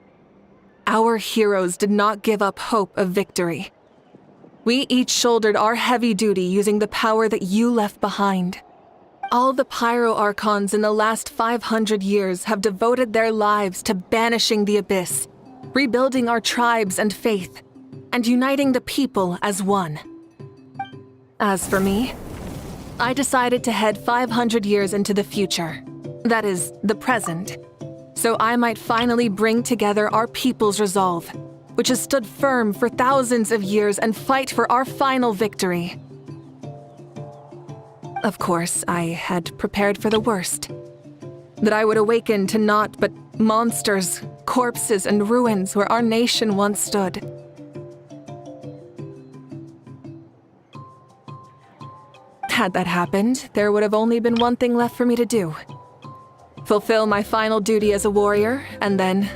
our heroes did not give up hope of victory. We each shouldered our heavy duty using the power that you left behind. All the Pyro Archons in the last 500 years have devoted their lives to banishing the abyss, rebuilding our tribes and faith, and uniting the people as one. As for me, I decided to head 500 years into the future, that is, the present, so I might finally bring together our people's resolve, which has stood firm for thousands of years, and fight for our final victory. Of course, I had prepared for the worst. That I would awaken to naught but monsters, corpses, and ruins where our nation once stood. Had that happened, there would have only been one thing left for me to do. Fulfill my final duty as a warrior, and then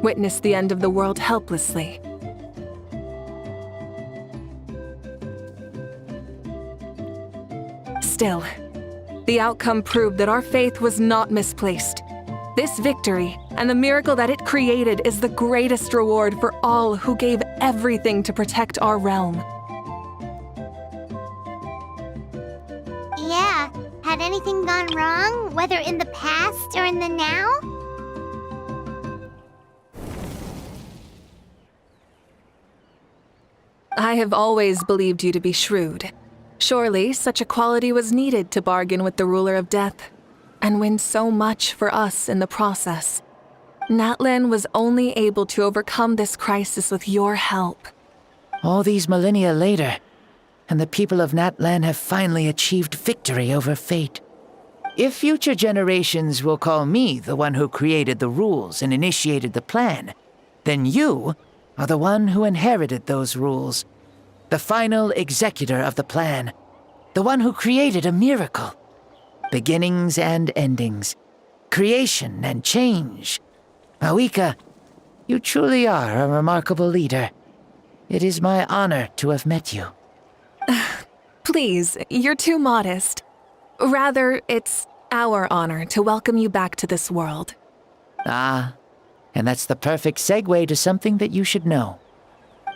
witness the end of the world helplessly. Still, the outcome proved that our faith was not misplaced. This victory, and the miracle that it created, is the greatest reward for all who gave everything to protect our realm. Yeah, had anything gone wrong, whether in the past or in the now? I have always believed you to be shrewd. Surely, such a quality was needed to bargain with the ruler of death, and win so much for us in the process. Natlan was only able to overcome this crisis with your help. All these millennia later, and the people of Natlan have finally achieved victory over fate. If future generations will call me the one who created the rules and initiated the plan, then you or the one who inherited those rules. The final executor of the plan. The one who created a miracle. Beginnings and endings. Creation and change. Mavuika, you truly are a remarkable leader. It is my honor to have met you. Please, you're too modest. Rather, it's our honor to welcome you back to this world. Ah, and that's the perfect segue to something that you should know.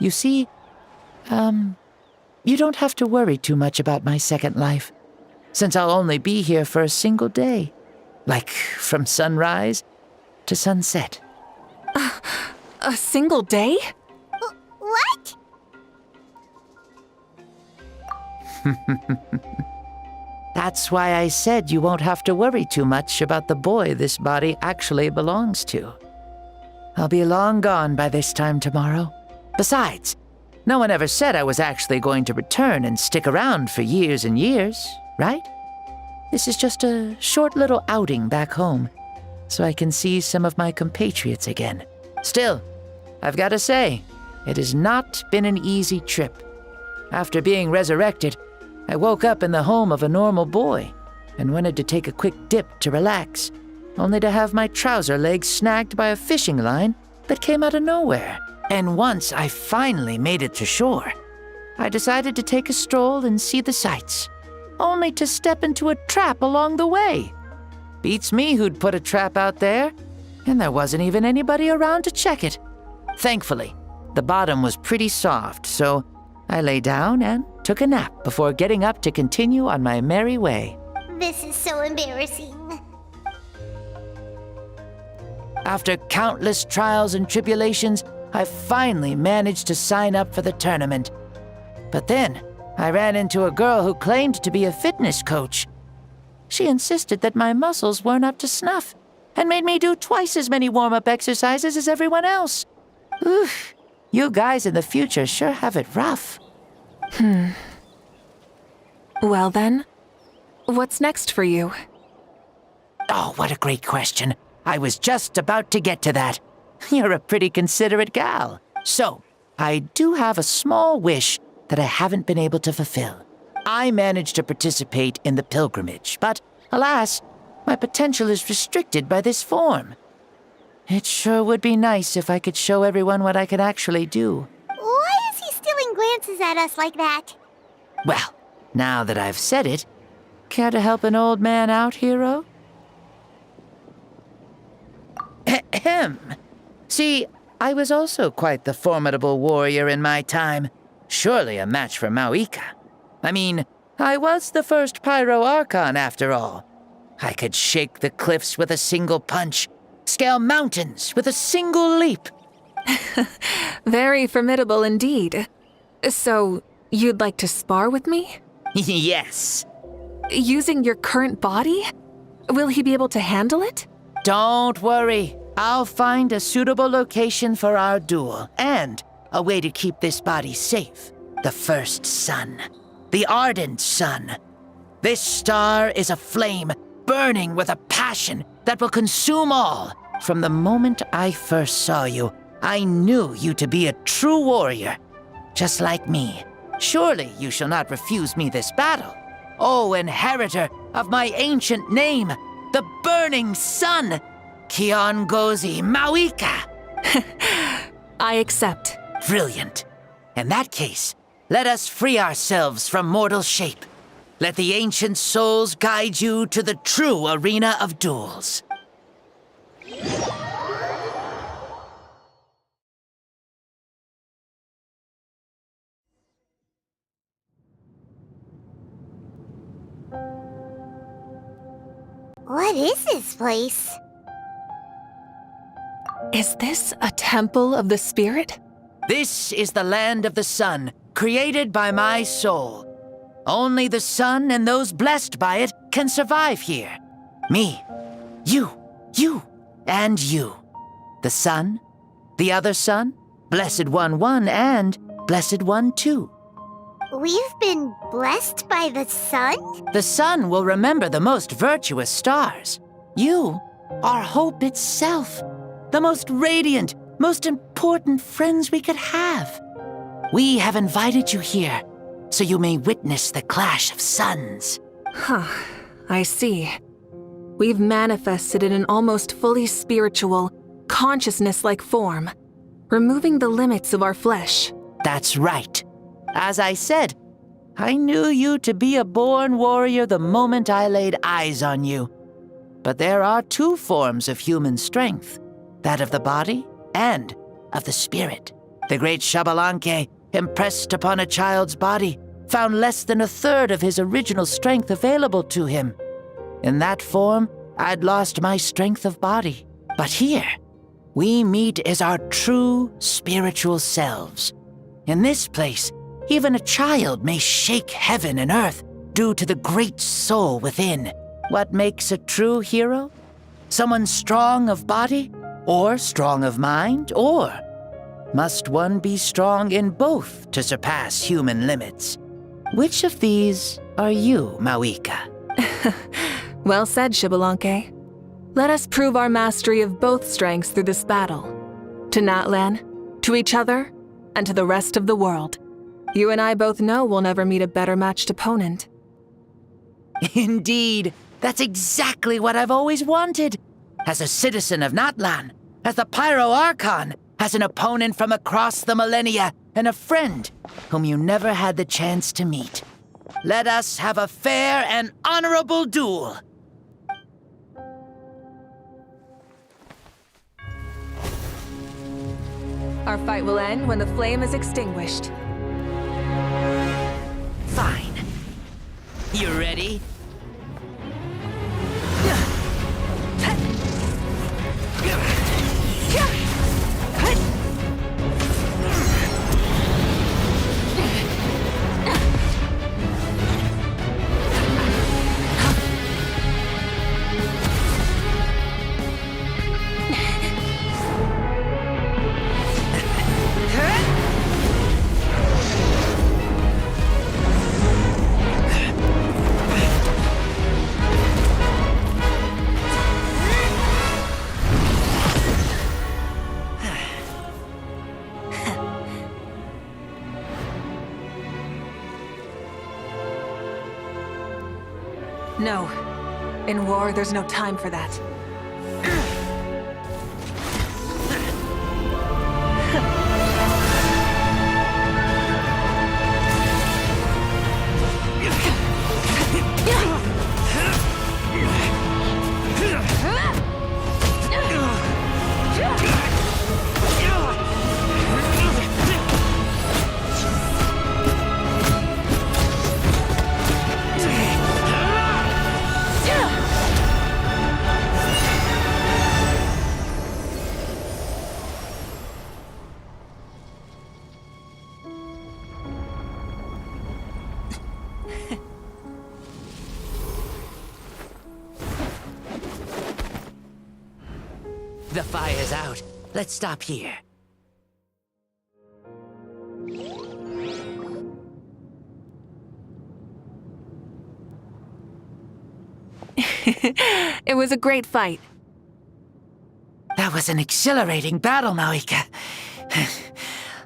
You see, you don't have to worry too much about my second life, since I'll only be here for a single day. Like, from sunrise to sunset. A single day? What? That's why I said you won't have to worry too much about the boy this body actually belongs to. I'll be long gone by this time tomorrow. Besides, no one ever said I was actually going to return and stick around for years and years, right? This is just a short little outing back home, so I can see some of my compatriots again. Still, I've got to say, it has not been an easy trip. After being resurrected, I woke up in the home of a normal boy and wanted to take a quick dip to relax, only to have my trouser legs snagged by a fishing line that came out of nowhere. And once I finally made it to shore, I decided to take a stroll and see the sights, only to step into a trap along the way. Beats me who'd put a trap out there, and there wasn't even anybody around to check it. Thankfully, the bottom was pretty soft, so I lay down and took a nap before getting up to continue on my merry way. This is so embarrassing. After countless trials and tribulations, I finally managed to sign up for the tournament. But then, I ran into a girl who claimed to be a fitness coach. She insisted that my muscles weren't up to snuff, and made me do twice as many warm-up exercises as everyone else. Oof, you guys in the future sure have it rough. Well then, what's next for you? Oh, what a great question. I was just about to get to that. You're a pretty considerate gal. So, I do have a small wish that I haven't been able to fulfill. I managed to participate in the pilgrimage, but alas, my potential is restricted by this form. It sure would be nice if I could show everyone what I could actually do. Why is he stealing glances at us like that? Well, now that I've said it, care to help an old man out, hero? Ahem. See, I was also quite the formidable warrior in my time. Surely a match for Mavuika. I mean, I was the first Pyro Archon after all. I could shake the cliffs with a single punch, scale mountains with a single leap. Very formidable indeed. So, you'd like to spar with me? Yes. Using your current body? Will he be able to handle it? Don't worry. I'll find a suitable location for our duel, and a way to keep this body safe. The first sun. The ardent sun. This star is a flame, burning with a passion that will consume all. From the moment I first saw you, I knew you to be a true warrior. Just like me. Surely you shall not refuse me this battle. O inheritor of my ancient name, the burning sun, Kiongozi Mavuika. I accept. Brilliant. In that case, let us free ourselves from mortal shape. Let the ancient souls guide you to the true arena of duels. What is this place? Is this a temple of the spirit? This is the land of the sun, created by my soul. Only the sun and those blessed by it can survive here. Me, you, and you. The sun, the other sun, Blessed One 1, and Blessed One 2. We've been blessed by the sun? The sun will remember the most virtuous stars. You are hope itself, the most radiant, most important friends we could have. We have invited you here so you may witness the clash of suns. Huh, I see. We've manifested in an almost fully spiritual, consciousness-like form, removing the limits of our flesh. That's right. As I said, I knew you to be a born warrior the moment I laid eyes on you. But there are two forms of human strength, that of the body and of the spirit. The great Xbalanque, impressed upon a child's body, found less than a third of his original strength available to him. In that form, I'd lost my strength of body. But here, we meet as our true spiritual selves. In this place, even a child may shake heaven and earth due to the great soul within. What makes a true hero? Someone strong of body, or strong of mind, or must one be strong in both to surpass human limits? Which of these are you, Mavuika? Well said, Xbalanque. Let us prove our mastery of both strengths through this battle. To Natlan, to each other, and to the rest of the world. You and I both know we'll never meet a better matched opponent. Indeed, that's exactly what I've always wanted. As a citizen of Natlan, as the Pyro Archon, as an opponent from across the millennia, and a friend whom you never had the chance to meet. Let us have a fair and honorable duel. Our fight will end when the flame is extinguished. Fine. You ready? No. In war, there's no time for that. The fire's out. Let's stop here. It was a great fight. That was an exhilarating battle, Mavuika.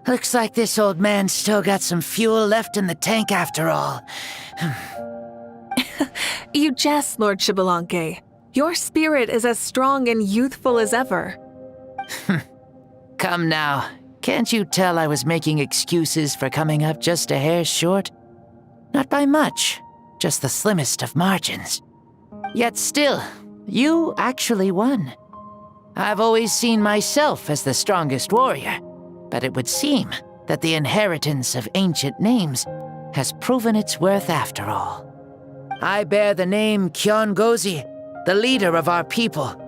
Looks like this old man's still got some fuel left in the tank after all. You jest, Lord Xbalanque. Your spirit is as strong and youthful as ever. Come now. Can't you tell I was making excuses for coming up just a hair short? Not by much, just the slimmest of margins. Yet still, you actually won. I've always seen myself as the strongest warrior, but it would seem that the inheritance of ancient names has proven its worth after all. I bear the name Kyongozi, the leader of our people.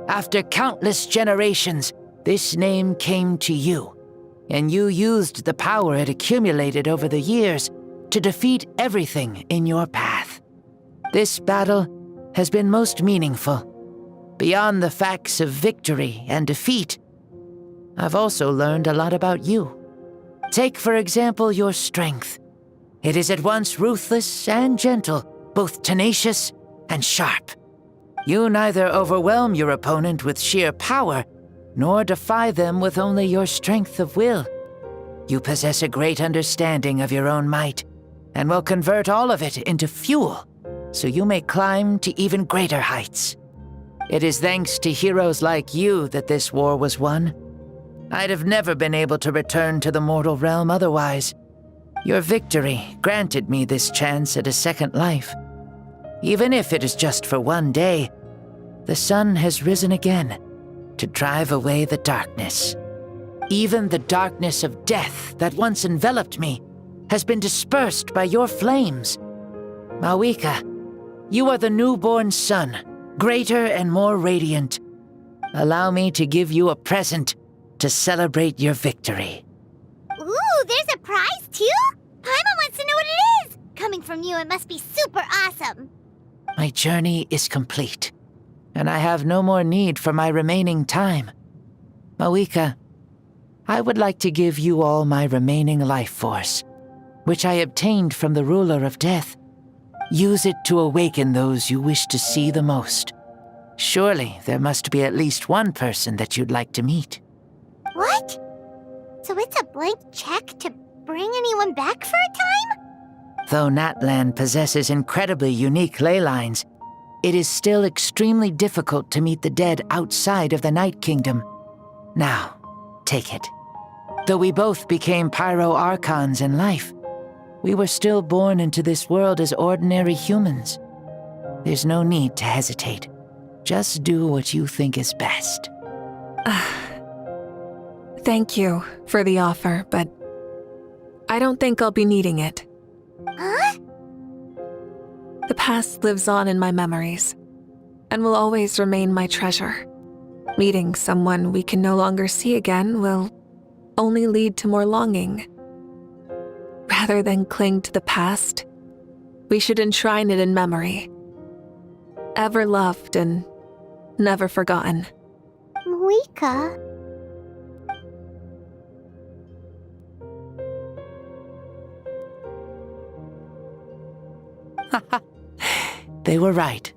After countless generations, this name came to you, and you used the power it accumulated over the years to defeat everything in your path. This battle has been most meaningful. Beyond the facts of victory and defeat, I've also learned a lot about you. Take, for example, your strength. It is at once ruthless and gentle, both tenacious and sharp. You neither overwhelm your opponent with sheer power, nor defy them with only your strength of will. You possess a great understanding of your own might, and will convert all of it into fuel, so you may climb to even greater heights. It is thanks to heroes like you that this war was won. I'd have never been able to return to the mortal realm otherwise. Your victory granted me this chance at a second life. Even if it is just for one day, the sun has risen again to drive away the darkness. Even the darkness of death that once enveloped me has been dispersed by your flames. Mavuika, you are the newborn sun, greater and more radiant. Allow me to give you a present to celebrate your victory. Ooh, there's a prize too? Paimon wants to know what it is! Coming from you, it must be super awesome. My journey is complete, and I have no more need for my remaining time. Mavuika, I would like to give you all my remaining life force, which I obtained from the ruler of death. Use it to awaken those you wish to see the most. Surely there must be at least one person that you'd like to meet. What? So it's a blank check to bring anyone back for a time? Though Natlan possesses incredibly unique ley lines, it is still extremely difficult to meet the dead outside of the Night Kingdom. Now, take it. Though we both became Pyro-Archons in life, we were still born into this world as ordinary humans. There's no need to hesitate. Just do what you think is best. Thank you for the offer, but I don't think I'll be needing it. Huh? The past lives on in my memories, and will always remain my treasure. Meeting someone we can no longer see again will only lead to more longing. Rather than cling to the past, we should enshrine it in memory. Ever loved and never forgotten. Mavuika. They were right.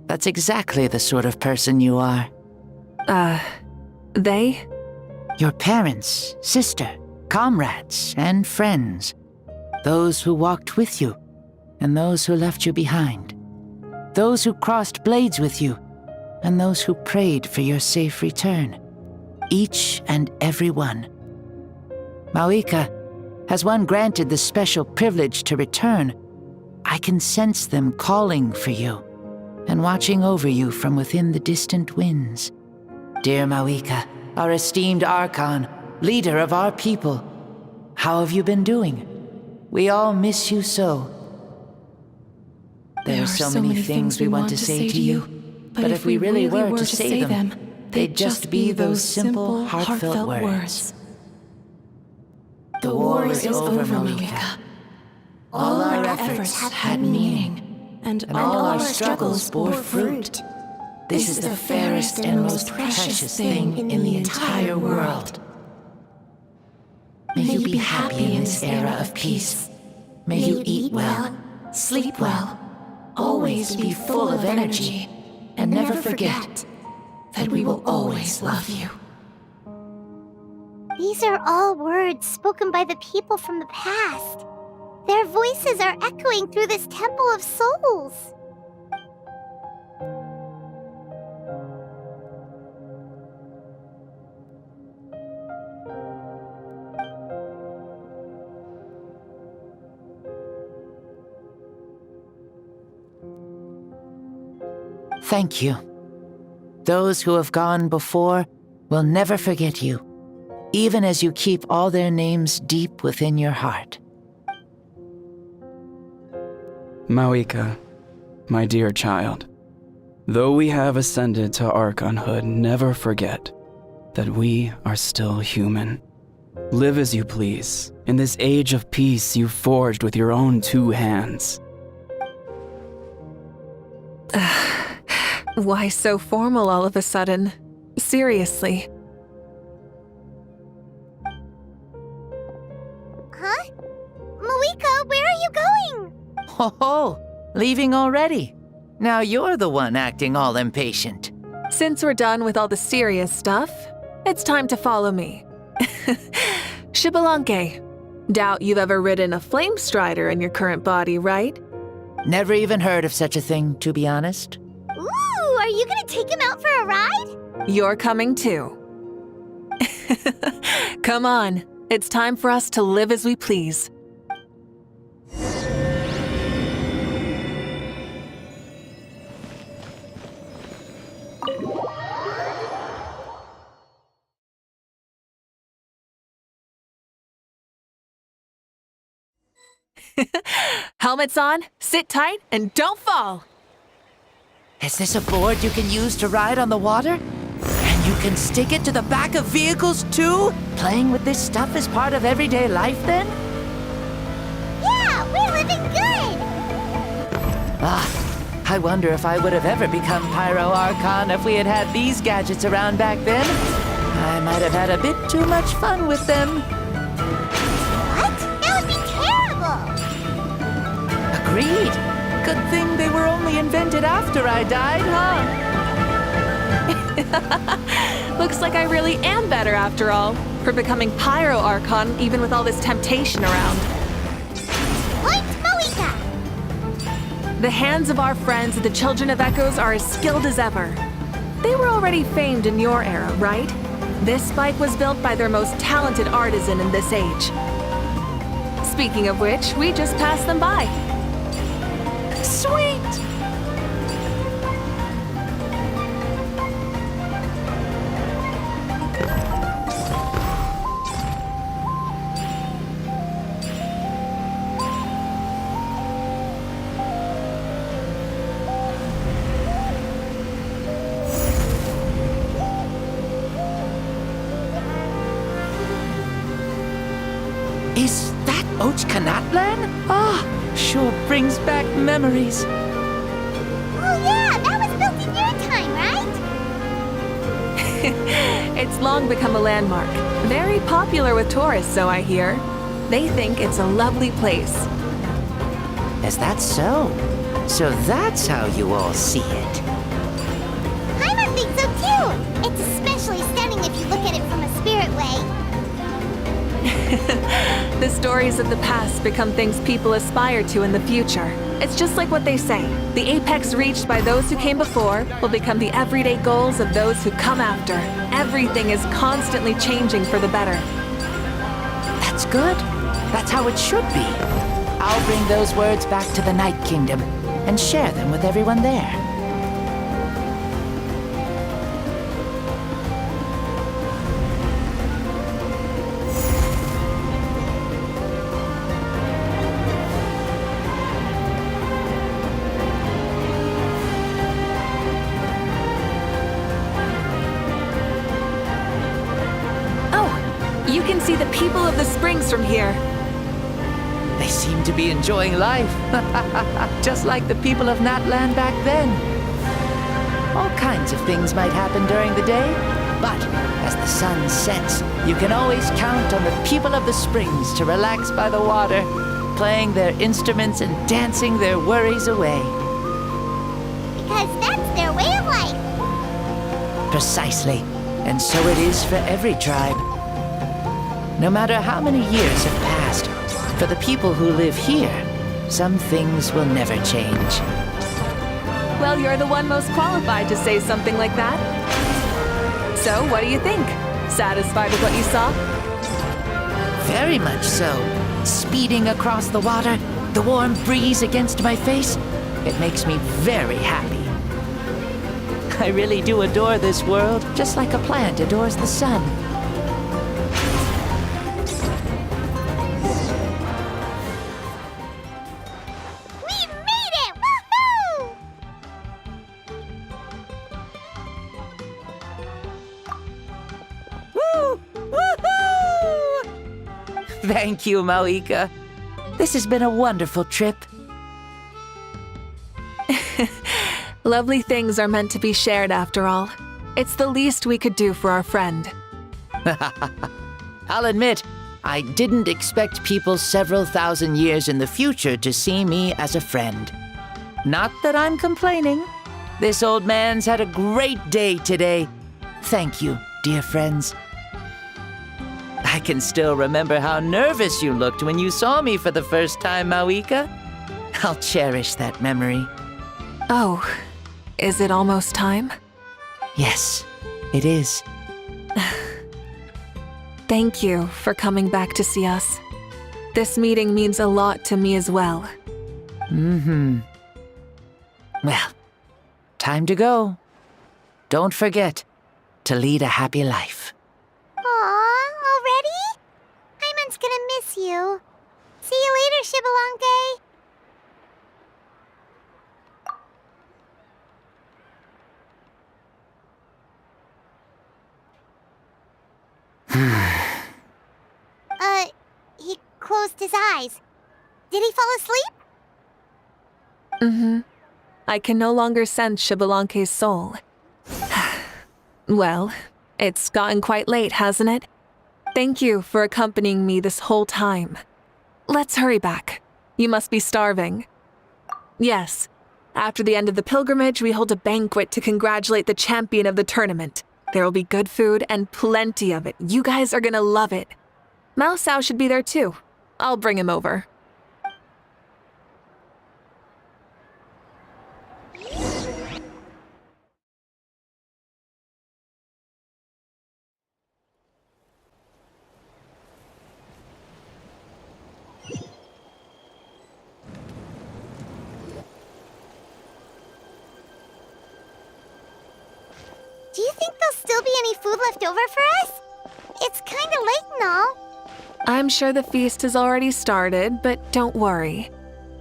That's exactly the sort of person you are. They? Your parents, sister, comrades, and friends. Those who walked with you, and those who left you behind. Those who crossed blades with you, and those who prayed for your safe return. Each and every one. Mavuika, has one granted the special privilege to return, I can sense them calling for you, and watching over you from within the distant winds. Dear Mavuika, our esteemed Archon, leader of our people, how have you been doing? We all miss you so. There are so many things we want to say to you, but if we really were to say them, they'd just be those simple, heartfelt words. The war is over, Mavuika. All our efforts had meaning, and all our struggles bore fruit. This is the fairest and most precious thing in the entire world. May you be happy in this era of peace. May you eat well, sleep well, always be full of energy, and never forget that we will always love you. These are all words spoken by the people from the past. Their voices are echoing through this Temple of Souls. Thank you. Those who have gone before will never forget you, even as you keep all their names deep within your heart. Mavuika, my dear child, though we have ascended to Archonhood, never forget that we are still human. Live as you please, in this age of peace you forged with your own 2 hands. Why so formal all of a sudden? Seriously. Huh? Mavuika, where are you going? Ho-ho! Leaving already? Now you're the one acting all impatient. Since we're done with all the serious stuff, it's time to follow me. Xbalanque, doubt you've ever ridden a flame strider in your current body, right? Never even heard of such a thing, to be honest. Ooh, are you gonna take him out for a ride? You're coming too. Come on, it's time for us to live as we please. Helmets on, sit tight, and don't fall! Is this a board you can use to ride on the water? And you can stick it to the back of vehicles too? Playing with this stuff is part of everyday life then? Yeah, we're living good! I wonder if I would have ever become Pyro Archon if we had had these gadgets around back then. I might have had a bit too much fun with them. What? That would be terrible! Agreed. Good thing they were only invented after I died, huh? Looks like I really am better after all, for becoming Pyro Archon even with all this temptation around. Point Mavuika! The hands of our friends, the Children of Echoes, are as skilled as ever. They were already famed in your era, right? This spike was built by their most talented artisan in this age. Speaking of which, we just passed them by. Sweet! Is that Ochkanatlan? Sure brings back memories. Oh yeah, that was built in your time, right? It's long become a landmark. Very popular with tourists, so I hear. They think it's a lovely place. Is that so? So that's how you all see it. Paimon thinks so too! It's especially stunning if you look at it from a spirit way. The stories of the past become things people aspire to in the future. It's just like what they say. The apex reached by those who came before will become the everyday goals of those who come after. Everything is constantly changing for the better. That's good. That's how it should be. I'll bring those words back to the Night Kingdom and share them with everyone there. You can see the people of the springs from here. They seem to be enjoying life. Just like the people of Natland back then. All kinds of things might happen during the day, but as the sun sets, you can always count on the people of the springs to relax by the water, playing their instruments and dancing their worries away. Because that's their way of life. Precisely. And so it is for every tribe. No matter how many years have passed, for the people who live here, some things will never change. Well, you're the one most qualified to say something like that. So, what do you think? Satisfied with what you saw? Very much so. Speeding across the water, the warm breeze against my face, it makes me very happy. I really do adore this world, just like a plant adores the sun. Thank you, Mavuika. This has been a wonderful trip. Lovely things are meant to be shared after all. It's the least we could do for our friend. I'll admit, I didn't expect people several thousand years in the future to see me as a friend. Not that I'm complaining. This old man's had a great day today. Thank you dear friends. I can still remember how nervous you looked when you saw me for the first time, Mavuika. I'll cherish that memory. Oh, is it almost time? Yes, it is. Thank you for coming back to see us. This meeting means a lot to me as well. Well, time to go. Don't forget to lead a happy life. Aw, already? Paimon's gonna miss you. See you later, Shibalonke. He closed his eyes. Did he fall asleep? I can no longer sense Shibalonke's soul. Well, it's gotten quite late, hasn't it? Thank you for accompanying me this whole time. Let's hurry back. You must be starving. Yes, after the end of the pilgrimage, we hold a banquet to congratulate the champion of the tournament. There will be good food and plenty of it. You guys are gonna love it. Mao Sao should be there too. I'll bring him over. Do you think there'll still be any food left over for us? It's kinda late and all. I'm sure the feast has already started, but don't worry.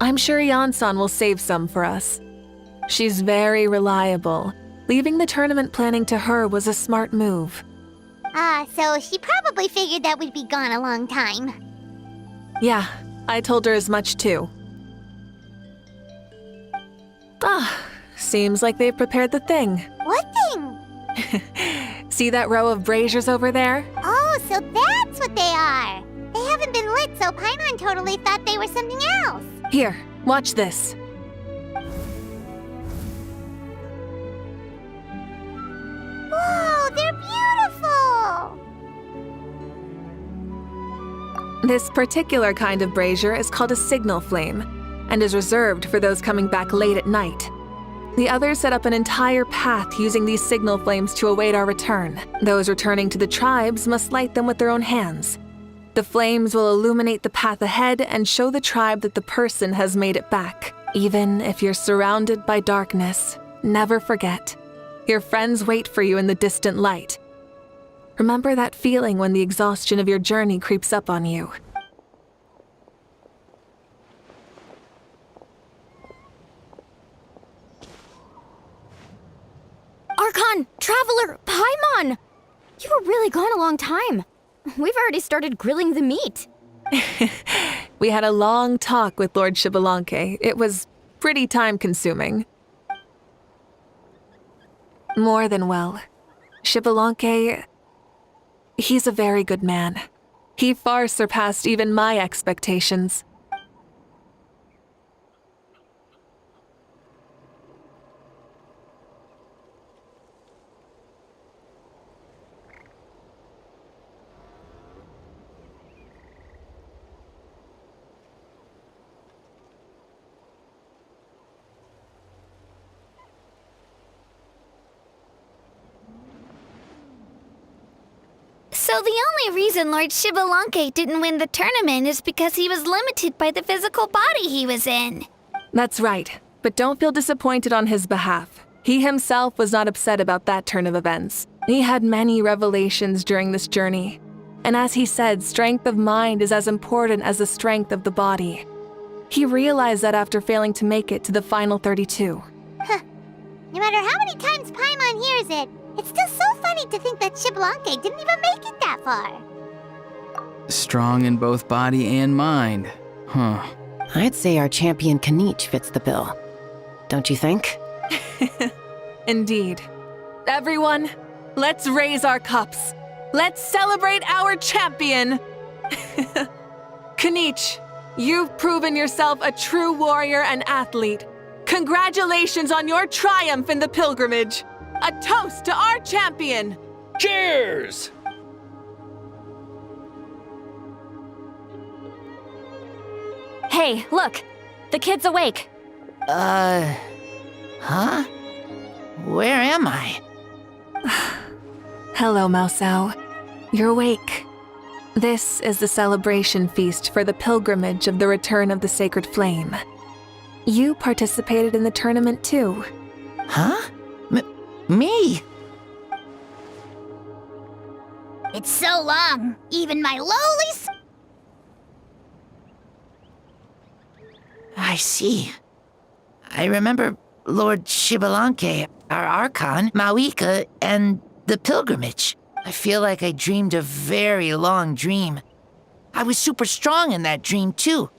I'm sure Yansan will save some for us. She's very reliable. Leaving the tournament planning to her was a smart move. So she probably figured that we'd be gone a long time. Yeah, I told her as much too. Seems like they've prepared the thing. What thing? See that row of braziers over there? Oh, so that's what they are. They haven't been lit, so Paimon totally thought they were something else. Here, watch this. Whoa, they're beautiful! This particular kind of brazier is called a signal flame, and is reserved for those coming back late at night. The others set up an entire path using these signal flames to await our return. Those returning to the tribes must light them with their own hands. The flames will illuminate the path ahead and show the tribe that the person has made it back. Even if you're surrounded by darkness, never forget. Your friends wait for you in the distant light. Remember that feeling when the exhaustion of your journey creeps up on you. Archon! Traveler! Paimon! You were really gone a long time. We've already started grilling the meat. We had a long talk with Lord Shibalonke. It was pretty time-consuming. More than well. Shibalonke, he's a very good man. He far surpassed even my expectations. So the only reason Lord Shibalonke didn't win the tournament is because he was limited by the physical body he was in. That's right, but don't feel disappointed on his behalf. He himself was not upset about that turn of events. He had many revelations during this journey. And as he said, strength of mind is as important as the strength of the body. He realized that after failing to make it to the final 32. No matter how many times Paimon hears it, it's still so funny to think that Shibalonke didn't even make it that far. Strong in both body and mind. Huh. I'd say our champion Kanich fits the bill. Don't you think? Indeed. Everyone, let's raise our cups. Let's celebrate our champion! Kanich, you've proven yourself a true warrior and athlete. Congratulations on your triumph in the pilgrimage! A toast to our champion! Cheers! Hey, look! The kid's awake. Huh? Where am I? Hello, Mausau. You're awake. This is the celebration feast for the pilgrimage of the return of the sacred flame. You participated in the tournament too. Huh? Me? It's so long, even my lowlies. I see. I remember Lord Shibalanke, our Archon, Mavuika, and the pilgrimage. I feel like I dreamed a very long dream. I was super strong in that dream, too.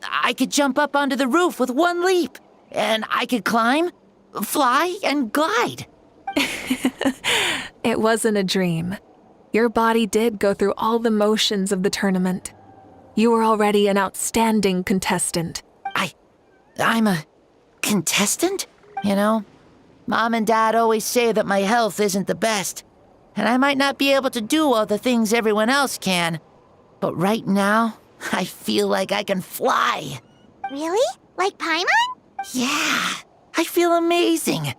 I could jump up onto the roof with one leap, and I could climb, fly, and glide. It wasn't a dream. Your body did go through all the motions of the tournament. You were already an outstanding contestant. I'm a contestant? You know, Mom and Dad always say that my health isn't the best, and I might not be able to do all the things everyone else can. But right now, I feel like I can fly. Really? Like Paimon? Yeah, I feel amazing.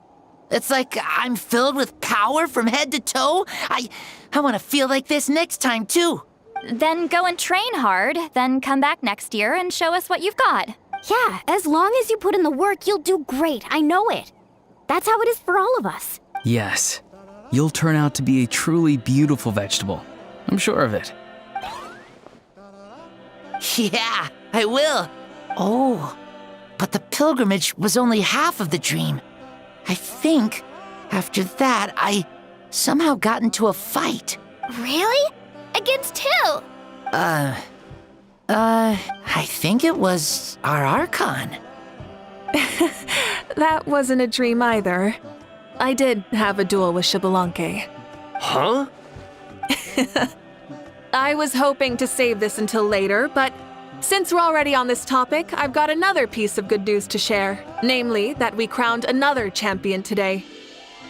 It's like I'm filled with power from head to toe. I want to feel like this next time, too. Then go and train hard, then come back next year and show us what you've got. Yeah, as long as you put in the work, you'll do great. I know it. That's how it is for all of us. Yes. You'll turn out to be a truly beautiful vegetable. I'm sure of it. Yeah, I will. Oh, but the pilgrimage was only half of the dream. I think after that, I somehow got into a fight. Really? Against who? I think it was our Archon. That wasn't a dream either. I did have a duel with Shibalanke. Huh? I was hoping to save this until later, but since we're already on this topic, I've got another piece of good news to share. Namely, that we crowned another champion today.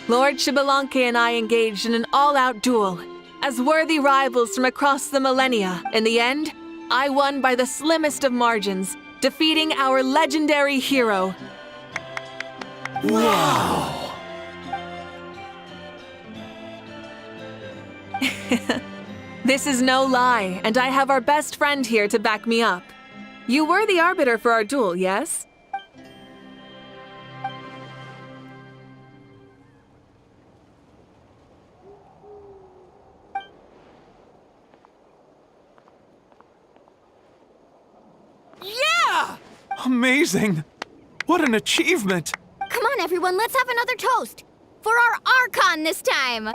Lord Shibalanke and I engaged in an all-out duel. As worthy rivals from across the millennia, in the end, I won by the slimmest of margins, defeating our legendary hero. Wow! This is no lie, and I have our best friend here to back me up. You were the arbiter for our duel, yes? Yeah! Amazing! What an achievement! Come on, everyone, let's have another toast. For our Archon this time.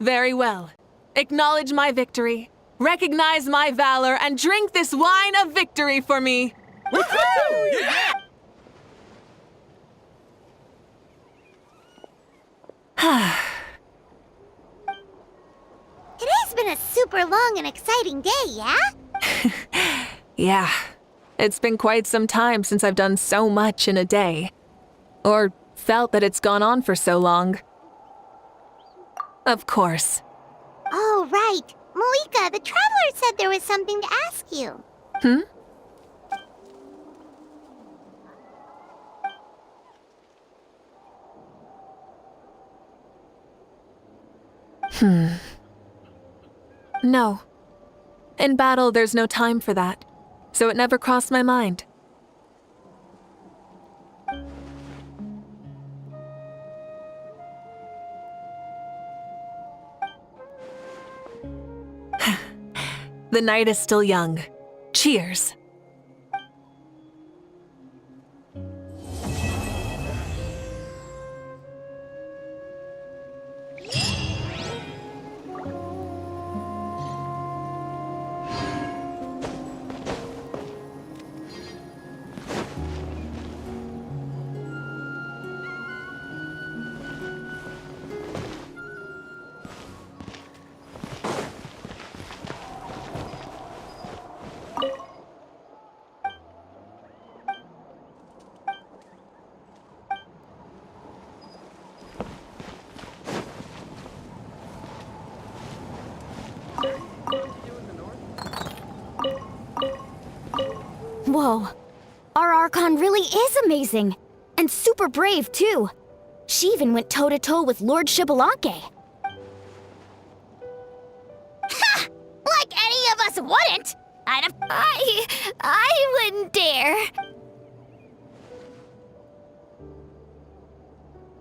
Very well. Acknowledge my victory, recognize my valor, and drink this wine of victory for me. Woohoo! Yeah! Today's been a super long and exciting day, yeah? Yeah, it's been quite some time since I've done so much in a day. Or felt that it's gone on for so long. Of course. Oh, right. Mavuika, the Traveler said there was something to ask you. No. In battle, there's no time for that, so it never crossed my mind. The night is still young. Cheers. Whoa. Our Archon really is amazing. And super brave, too. She even went toe-to-toe with Lord Shibalanke. Ha! Like any of us wouldn't! I wouldn't dare.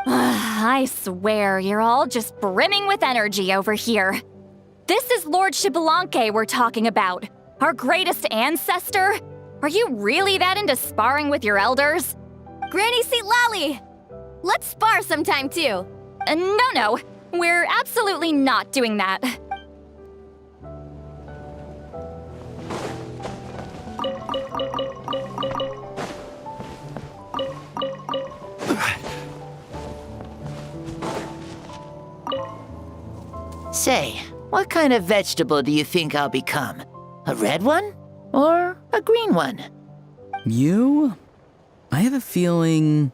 I swear, you're all just brimming with energy over here. This is Lord Shibalanke we're talking about. Our greatest ancestor? Are you really that into sparring with your elders? Granny Seat Lolly! Let's spar sometime, too. No. We're absolutely not doing that. Say, what kind of vegetable do you think I'll become? A red one? Or a green one? You? I have a feeling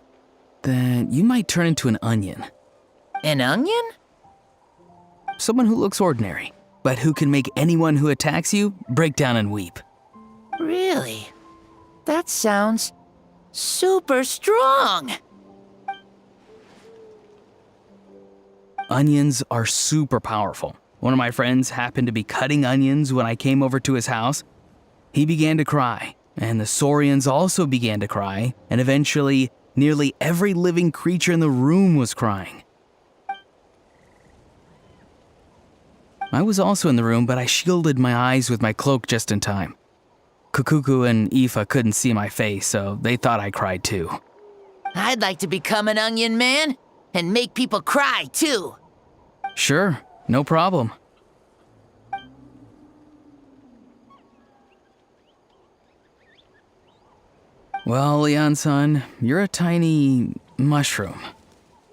that you might turn into an onion. An onion? Someone who looks ordinary, but who can make anyone who attacks you break down and weep. Really? That sounds super strong! Onions are super powerful. One of my friends happened to be cutting onions when I came over to his house. He began to cry, and the Saurians also began to cry, and eventually, nearly every living creature in the room was crying. I was also in the room, but I shielded my eyes with my cloak just in time. Kukuku and Aoife couldn't see my face, so they thought I cried too. I'd like to become an onion man and make people cry too. Sure, no problem. Well, Leon-san, you're a tiny mushroom.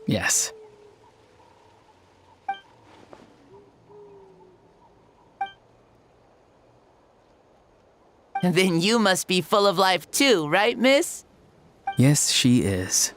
Yes. Then you must be full of life too, right, miss? Yes, she is.